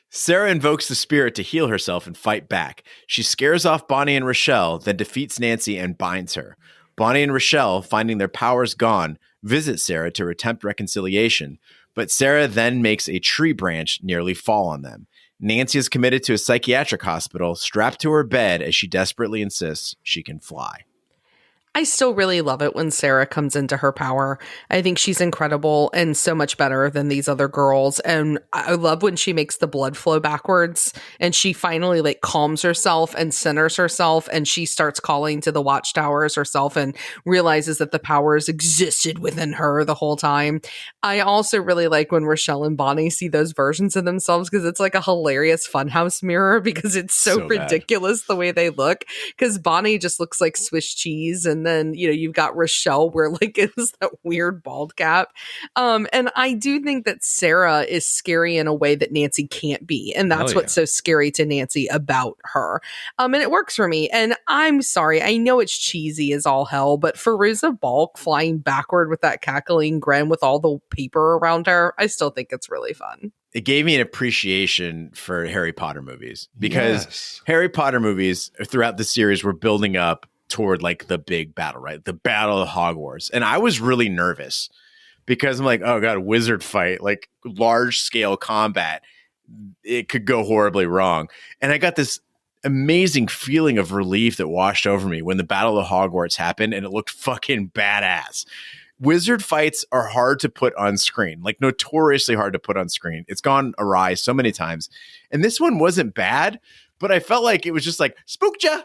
Sarah invokes the spirit to heal herself and fight back. She scares off Bonnie and Rochelle, then defeats Nancy and binds her. Bonnie and Rochelle, finding their powers gone, visit Sarah to attempt reconciliation, but Sarah then makes a tree branch nearly fall on them. Nancy is committed to a psychiatric hospital, strapped to her bed as she desperately insists she can fly. I still really love it when Sarah comes into her power. I think she's incredible and so much better than these other girls. And I love when she makes the blood flow backwards and she finally like calms herself and centers herself and she starts calling to the watchtowers herself and realizes that the powers existed within her the whole time. I also really like when Rochelle and Bonnie see those versions of themselves because it's like a hilarious funhouse mirror because it's so ridiculous the way they look. Because Bonnie just looks like Swiss cheese and then, you've got Rochelle where like it was that weird bald cap. And I do think that Sarah is scary in a way that Nancy can't be. And that's what's so scary to Nancy about her. And it works for me. And I'm sorry, I know it's cheesy as all hell, but Fairuza Balk flying backward with that cackling grin with all the paper around her, I still think it's really fun. It gave me an appreciation for Harry Potter movies because Harry Potter movies throughout the series were building up toward like the big battle, right? The Battle of Hogwarts. And I was really nervous because I'm like, oh God, wizard fight, like large scale combat. It could go horribly wrong. And I got this amazing feeling of relief that washed over me when the Battle of Hogwarts happened and it looked fucking badass. Wizard fights are hard to put on screen, like notoriously hard to put on screen. It's gone awry so many times. And this one wasn't bad, but I felt like it was just like, spooked you.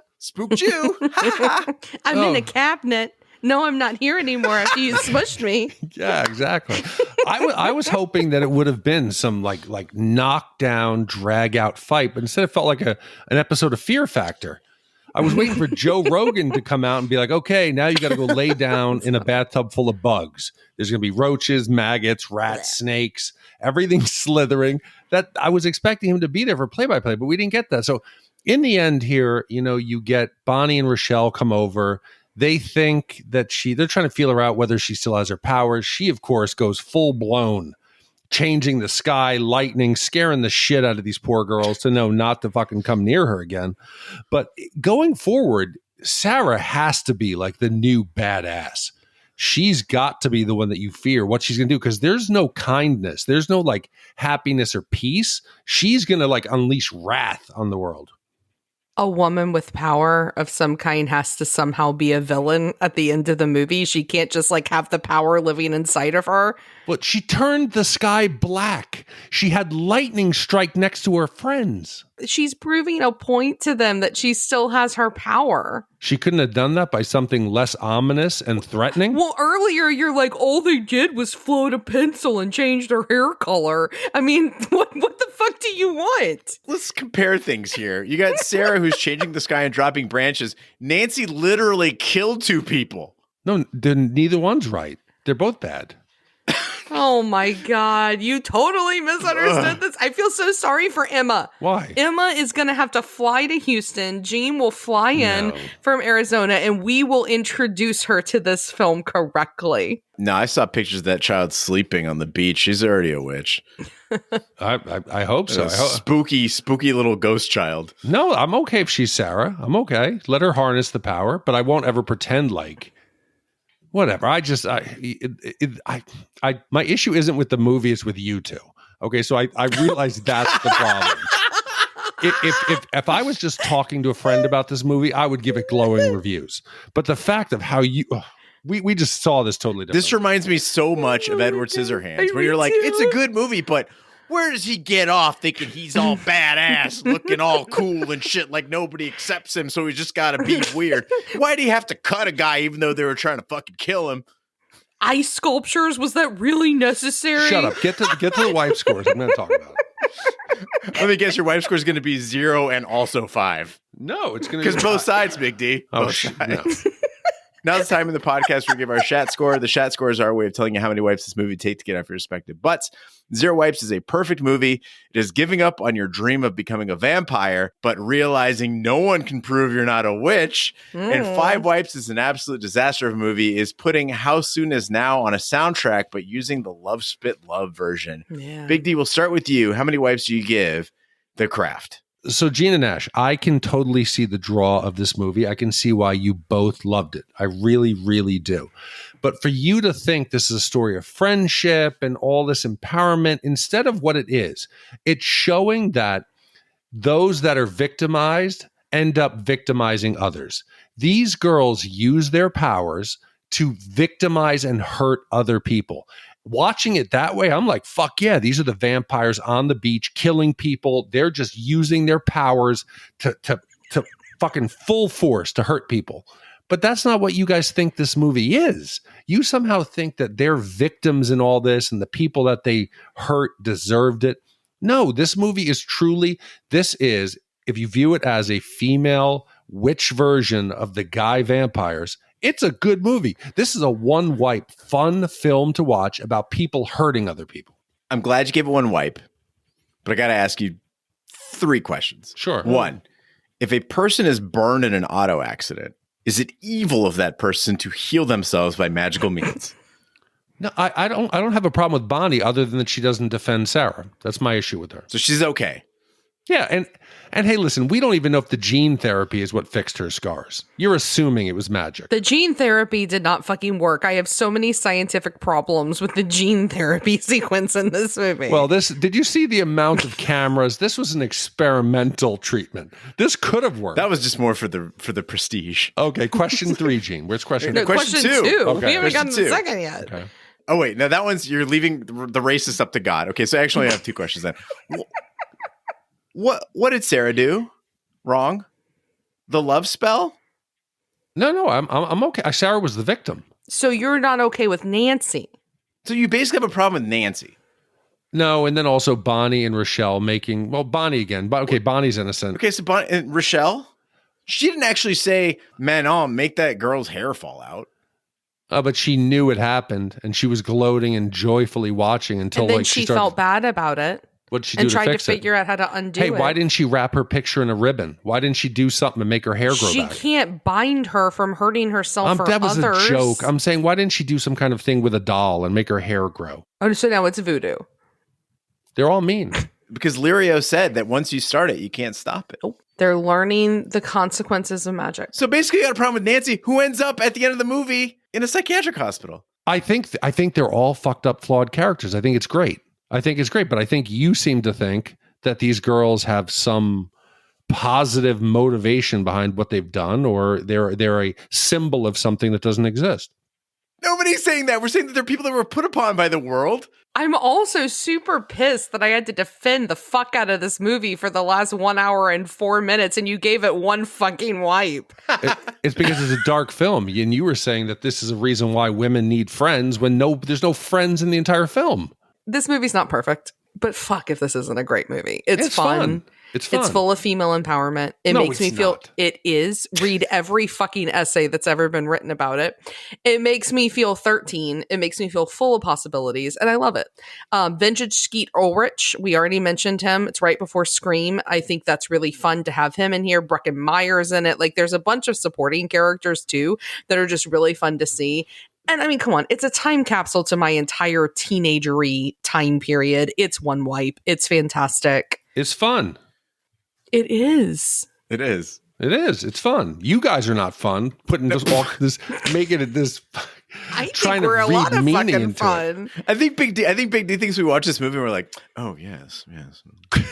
I'm in a cabinet. No, I'm not here anymore after you smushed me. Yeah, exactly. I was hoping that it would have been some like knockdown, drag out fight, but instead it felt like an episode of Fear Factor. I was waiting for Joe Rogan to come out and be like, okay, now you got to go lay down in a bathtub full of bugs. There's going to be roaches, maggots, rats, snakes, everything slithering. That I was expecting him to be there for play-by-play, but we didn't get that. So in the end here, you get Bonnie and Rochelle come over. They think that they're trying to feel her out, whether she still has her powers. She, of course, goes full blown, changing the sky, lightning, scaring the shit out of these poor girls to know not to fucking come near her again. But going forward, Sarah has to be like the new badass. She's got to be the one that you fear what she's going to do, because there's no kindness. There's no like happiness or peace. She's going to like unleash wrath on the world. A woman with power of some kind has to somehow be a villain at the end of the movie. She can't just like have the power living inside of her. But she turned the sky black. She had lightning strike next to her friends. She's proving a point to them that she still has her power. She couldn't have done that by something less ominous and threatening? Well, earlier you're like, all they did was float a pencil and change their hair color. I mean, what the fuck do you want? Let's compare things here. You got Sarah who's changing the sky and dropping branches. Nancy literally killed 2 people. No, neither one's right. They're both bad. Oh my God, you totally misunderstood this. I feel so sorry for Emma. Why? Emma is going to have to fly to Houston. Gene will fly in from Arizona, and we will introduce her to this film correctly. No, I saw pictures of that child sleeping on the beach. She's already a witch. I hope so. Spooky little ghost child. No, I'm okay if she's Sarah. I'm okay. Let her harness the power, but I won't ever pretend like... Whatever. My issue isn't with the movie; it's with you two. Okay, so I realize that's the problem. If I was just talking to a friend about this movie, I would give it glowing reviews. But the fact of how we just saw this totally different. This reminds me so much of Edward Scissorhands, where you're like, it's a good movie, but where does he get off thinking he's all badass, looking all cool and shit, like nobody accepts him, so he's just got to be weird? Why'd he have to cut a guy even though they were trying to fucking kill him? Ice sculptures, was that really necessary? Shut up. Get to the wife scores. I'm going to talk about it. Let me guess, your wife score is going to be 0 and also 5. No, it's going to be... Because both sides, Big D. Oh, both sides. No. Now it's time in the podcast where we give our Shat score. The Shat score is our way of telling you how many wipes this movie take to get off your respective butts. 0 wipes is a perfect movie. It is giving up on your dream of becoming a vampire, but realizing no one can prove you're not a witch. And 5 wipes is an absolute disaster of a movie, is putting How Soon Is Now on a soundtrack, but using the Love Spit Love version. Yeah. Big D, we'll start with you. How many wipes do you give The Craft? So Gene and Ash, I can totally see the draw of this movie. I can see why you both loved it. I really, really do. But for you to think this is a story of friendship and all this empowerment, instead of what it is, it's showing that those that are victimized end up victimizing others. These girls use their powers to victimize and hurt other people. Watching it that way, I'm like, fuck yeah, these are the vampires on the beach killing people. They're just using their powers to fucking full force to hurt people. But that's not what you guys think this movie is. You somehow think that they're victims in all this and the people that they hurt deserved it. No, this movie is truly, if you view it as a female witch version of the guy vampires, it's a good movie. This is a one-wipe, fun film to watch about people hurting other people. I'm glad you gave it 1 wipe, but I got to ask you 3 questions. Sure. 1, if a person is burned in an auto accident, is it evil of that person to heal themselves by magical means? No, I don't have a problem with Bonnie other than that she doesn't defend Sarah. That's my issue with her. So she's okay. Yeah, and hey, listen, we don't even know if the gene therapy is what fixed her scars. You're assuming it was magic. The gene therapy did not fucking work. I have so many scientific problems with the gene therapy sequence in this movie. Well, did you see the amount of cameras? This was an experimental treatment. This could have worked. That was just more for the prestige. Okay, question 3, Gene. Where's question 2? No, question 2. Okay. We haven't gotten to the second yet. Okay. Oh, wait. Now that one's, you're leaving the racist up to God. Okay, so I actually have 2 questions then. What did Sarah do wrong? The love spell? No, I'm okay. Sarah was the victim. So you're not okay with Nancy? So you basically have a problem with Nancy? No, and then also Bonnie and Rochelle Bonnie again. But okay, Bonnie's innocent. Okay, so Bonnie and Rochelle, she didn't actually say, "Man, make that girl's hair fall out." But she knew it happened, and she was gloating and joyfully watching until and then she felt bad about it. What'd she do and to tried to fix it? figure out how to undo Hey, it. why didn't she wrap her picture in a ribbon? Why didn't she do something to make her hair grow She back? can't bind her from hurting herself or That was others. a joke. I'm saying, why didn't she do some kind of thing with a doll and make her hair grow? Oh, so now it's voodoo. They're all mean. Because Lirio said that once you start it, you can't stop it. They're learning the consequences of magic. So basically, you got a problem with Nancy, who ends up at the end of the movie in a psychiatric hospital. I think they're all fucked up, flawed characters. I think it's great. But I think you seem to think that these girls have some positive motivation behind what they've done, or they're a symbol of something that doesn't exist. Nobody's saying that. We're saying that they're people that were put upon by the world. I'm also super pissed that I had to defend the fuck out of this movie for the last 1 hour and 4 minutes, and you gave it one fucking wipe. It's because it's a dark film, and you were saying that this is a reason why women need friends when there's no friends in the entire film. This movie's not perfect, but fuck if this isn't a great movie. It's fun. It's fun. It's full of female empowerment. It makes me feel it is. Read every fucking essay that's ever been written about it. It makes me feel 13. It makes me feel full of possibilities, and I love it. Vintage Skeet Ulrich, we already mentioned him. It's right before Scream. I think that's really fun to have him in here. Breckin Meyer's in it. Like, there's a bunch of supporting characters too that are just really fun to see. And I mean, come on, it's a time capsule to my entire teenagery time period. It's one wipe. It's fantastic. It's fun. It is. It is. It is. It's fun. You guys are not fun putting this making it this. I think we're a lot of fucking fun. I think Big D thinks we watch this movie and we're like, oh yes.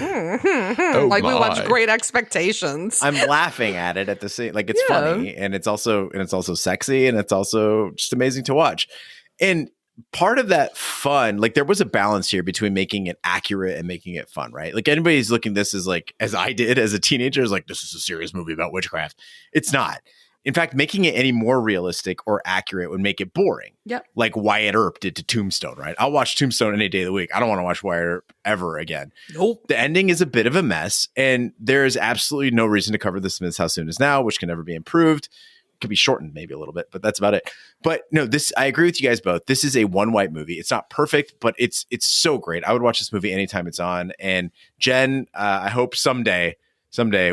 Oh, like my. we watch Great Expectations. I'm laughing at it at the same, like it's funny and it's also sexy and it's also just amazing to watch. And part of that fun, like there was a balance here between making it accurate and making it fun, right? Like anybody's looking at this as like, as I did as a teenager, is like, this is a serious movie about witchcraft. It's not. In fact, making it any more realistic or accurate would make it boring. Yep. Like Wyatt Earp did to Tombstone, right? I'll watch Tombstone any day of the week. I don't want to watch Wyatt Earp ever again. Nope. The ending is a bit of a mess, and there is absolutely no reason to cover the Smiths How Soon Is Now, which can never be improved. Could be shortened maybe a little bit, but that's about it. But no, I agree with you guys both. This is a one white movie. It's not perfect, but it's so great. I would watch this movie anytime it's on. And Jen, I hope someday,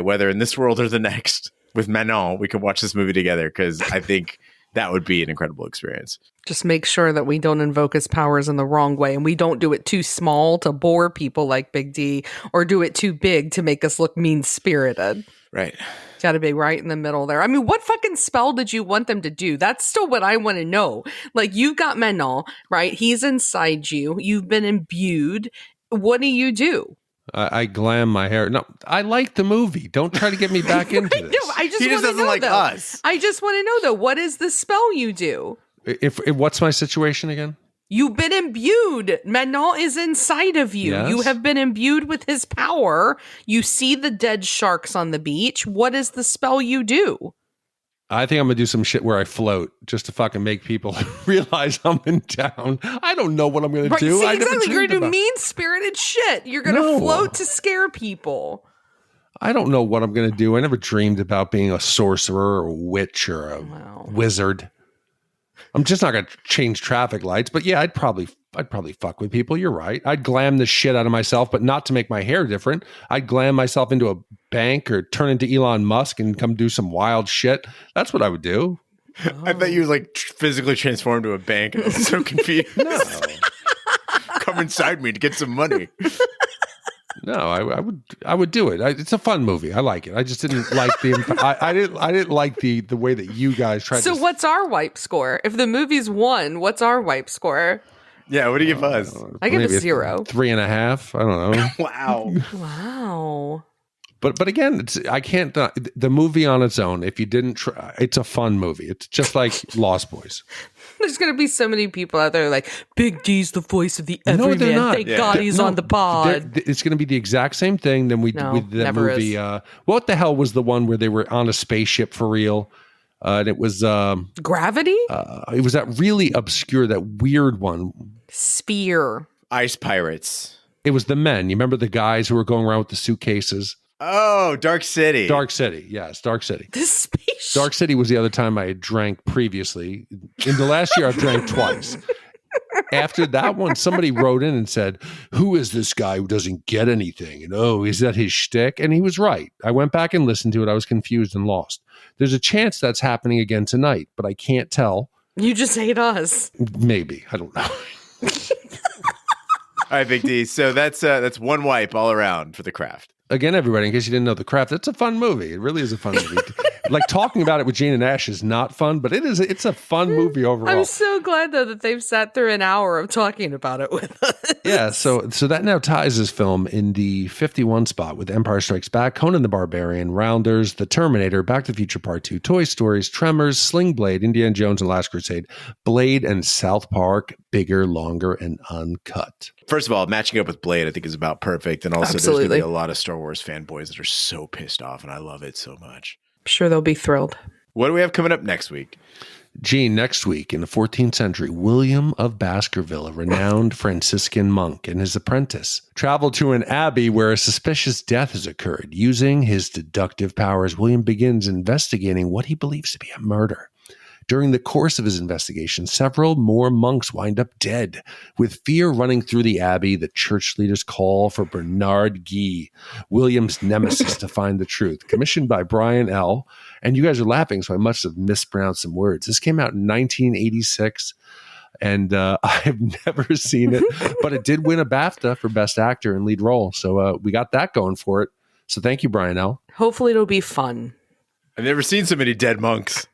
whether in this world or the next, with Manon, we can watch this movie together, because I think that would be an incredible experience. Just make sure that we don't invoke his powers in the wrong way, and we don't do it too small to bore people like Big D, or do it too big to make us look mean-spirited. Right. Got to be right in the middle there. I mean, what fucking spell did you want them to do? That's still what I want to know. Like, you've got Manon, right? He's inside you. You've been imbued. What do? I glam my hair. No, I like the movie. Don't try to get me back into this. No, I just He just want to doesn't know, like though. us. I just want to know, though, what is the spell you do? If what's my situation again? You've been imbued. Manon is inside of you. Yes. You have been imbued with his power. You see the dead sharks on the beach. What is the spell you do? I think I'm gonna do some shit where I float just to fucking make people realize I'm in town. I don't know what I'm gonna do. See, I never exactly. You're dreamed gonna do about- mean-spirited shit. You're gonna float to scare people. I don't know what I'm gonna do. I never dreamed about being a sorcerer or a witch or a wizard. I'm just not gonna change traffic lights. But yeah, I'd probably fuck with people. You're right. I'd glam the shit out of myself, but not to make my hair different. I'd glam myself into a bank or turn into Elon Musk and come do some wild shit. That's what I would do. I bet you like physically transformed to a bank, and I was so confused. No. Come inside me to get some money. No, I would do it. It's a fun movie. I like it. I just didn't like I didn't like the way that you guys tried. So what's our wipe score? If the movie's 1, what's our wipe score? Yeah, what do you give us? I give it 0. 3.5. I don't know. Wow. Wow. But again, I can't. The movie on its own, if you didn't try, it's a fun movie. It's just like Lost Boys. There's going to be so many people out there like, Big D's the voice of the everyman. they're not. Thank God he's on the pod. It's going to be the exact same thing than with that movie. What the hell was the one where they were on a spaceship for real? And it was Gravity? It was that really obscure, that weird one. Sphere. Ice Pirates. It was the men. You remember the guys who were going around with the suitcases? Oh, Dark City. Dark City. Yes, Dark City. The spaceship. Dark City was the other time I had drank previously. In the last year, I've drank twice. after that one, somebody wrote in and said, who is this guy who doesn't get anything? And is that his shtick? And he was right. I went back and listened to it. I was confused and lost. There's a chance that's happening again tonight, but I can't tell. You just hate us. Maybe. I don't know. All right, Big D. So that's one wipe all around for The Craft. Again, everybody, in case you didn't know, The Craft, it's a fun movie. It really is a fun movie. Like, talking about it with Gene and Ash is not fun, but it's a fun movie overall. I'm so glad, though, that they've sat through an hour of talking about it with us. Yeah, so that now ties this film in the 51 spot with Empire Strikes Back, Conan the Barbarian, Rounders, The Terminator, Back to the Future Part 2, Toy Stories, Tremors, Sling Blade, Indiana Jones and Last Crusade, Blade, and South Park, Bigger, Longer, and Uncut. First of all, matching up with Blade, I think, is about perfect. And also, Absolutely. There's going to be a lot of Star Wars fanboys that are so pissed off, and I love it so much. I'm sure they'll be thrilled. What do we have coming up next week? Gene, next week in the 14th century, William of Baskerville, a renowned Franciscan monk, and his apprentice travel to an abbey where a suspicious death has occurred. Using his deductive powers, William begins investigating what he believes to be a murder. During the course of his investigation, several more monks wind up dead. With fear running through the abbey, the church leaders call for Bernard Guy, William's nemesis, to find the truth. Commissioned by Brian L. And you guys are laughing, so I must have mispronounced some words. This came out in 1986, and I've never seen it, but it did win a BAFTA for Best Actor and Lead Role. So we got that going for it. So thank you, Brian L. Hopefully it'll be fun. I've never seen so many dead monks.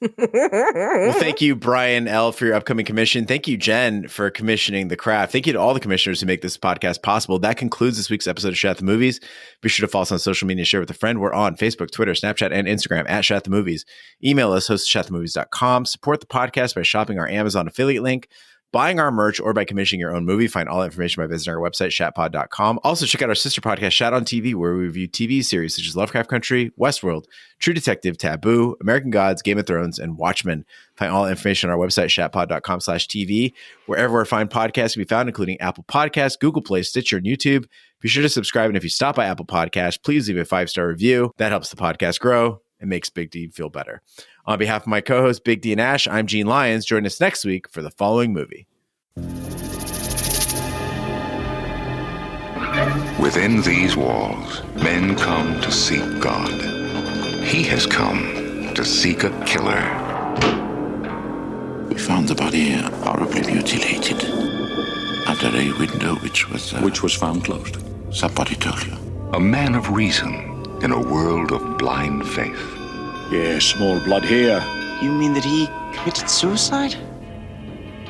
Well, thank you, Brian L., for your upcoming commission. Thank you, Jen, for commissioning The Craft. Thank you to all the commissioners who make this podcast possible. That concludes this week's episode of Shat The Movies. Be sure to follow us on social media and share with a friend. We're on Facebook, Twitter, Snapchat, and Instagram at Shat The Movies. Email us, host@shatthemovies.com. Support the podcast by shopping our Amazon affiliate link, buying our merch, or by commissioning your own movie. Find all information by visiting our website, shatpod.com. Also, check out our sister podcast, Shat on TV, where we review TV series such as Lovecraft Country, Westworld, True Detective, Taboo, American Gods, Game of Thrones, and Watchmen. Find all information on our website, shatpod.com/TV, wherever our fine podcasts can be found, including Apple Podcasts, Google Play, Stitcher, and YouTube. Be sure to subscribe, and if you stop by Apple Podcasts, please leave a 5-star review. That helps the podcast grow and makes Big D feel better. On behalf of my co-hosts, Big D and Ash, I'm Gene Lyons. Join us next week for the following movie. Within these walls, men come to seek God. He has come to seek a killer. We found the body horribly mutilated under a window which was found closed. Somebody told you. A man of reason in a world of blind faith. Yes, small blood here. You mean that he committed suicide?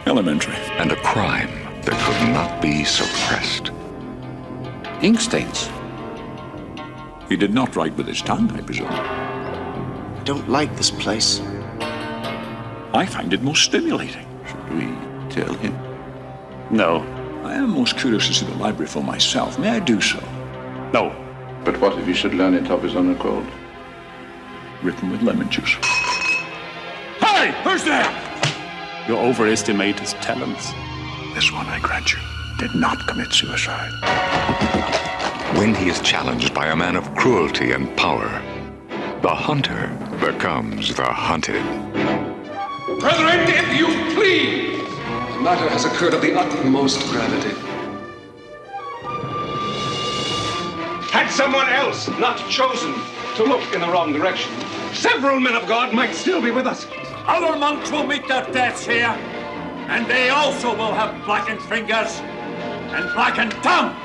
Elementary. And a crime that could not be suppressed. Ink stains. He did not write with his tongue, I presume. I don't like this place. I find it most stimulating. Should we tell him? No. I am most curious to see the library for myself. May I do so? No. But what if he should learn it of his own accord? Written with lemon juice. Hey! Who's there? You overestimate his talents. This one, I grant you, did not commit suicide. When he is challenged by a man of cruelty and power, the hunter becomes the hunted. Brethren, if you please! The matter has occurred of the utmost gravity. Had someone else not chosen to look in the wrong direction, several men of God might still be with us. Other monks will meet their deaths here, and they also will have blackened fingers and blackened tongues.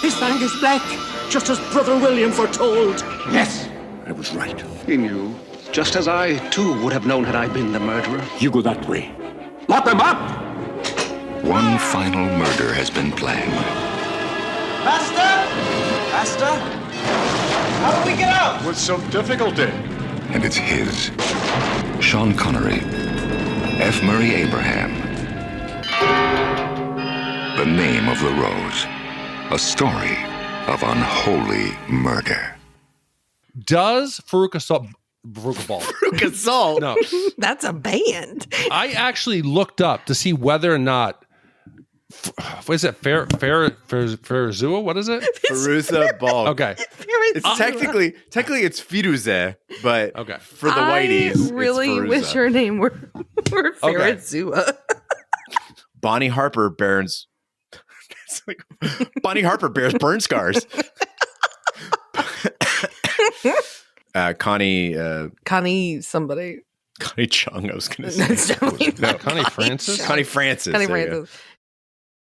His fang is black, just as Brother William foretold. Yes, I was right. He knew, just as I, too, would have known had I been the murderer. You go that way. Lock them up! One final murder has been planned. Master? How do we get out? With some difficulty. And it's his. Sean Connery. F. Murray Abraham. The Name of the Rose. A story of unholy murder. Does Fairuza Balk? Fairuza Balk? No. That's a band. I actually looked up to see whether or not what is it? Fairuza? What is it? Fairuza Balk. Okay. It's technically it's Fairuza, but okay. For the whiteys, I really it's wish her name were Fairuza. Okay. Bonnie Harper bears Bonnie Harper bears burn scars. Connie somebody. Connie Chung, I was going to say. That's definitely Connie Francis? Connie Francis. Connie Francis.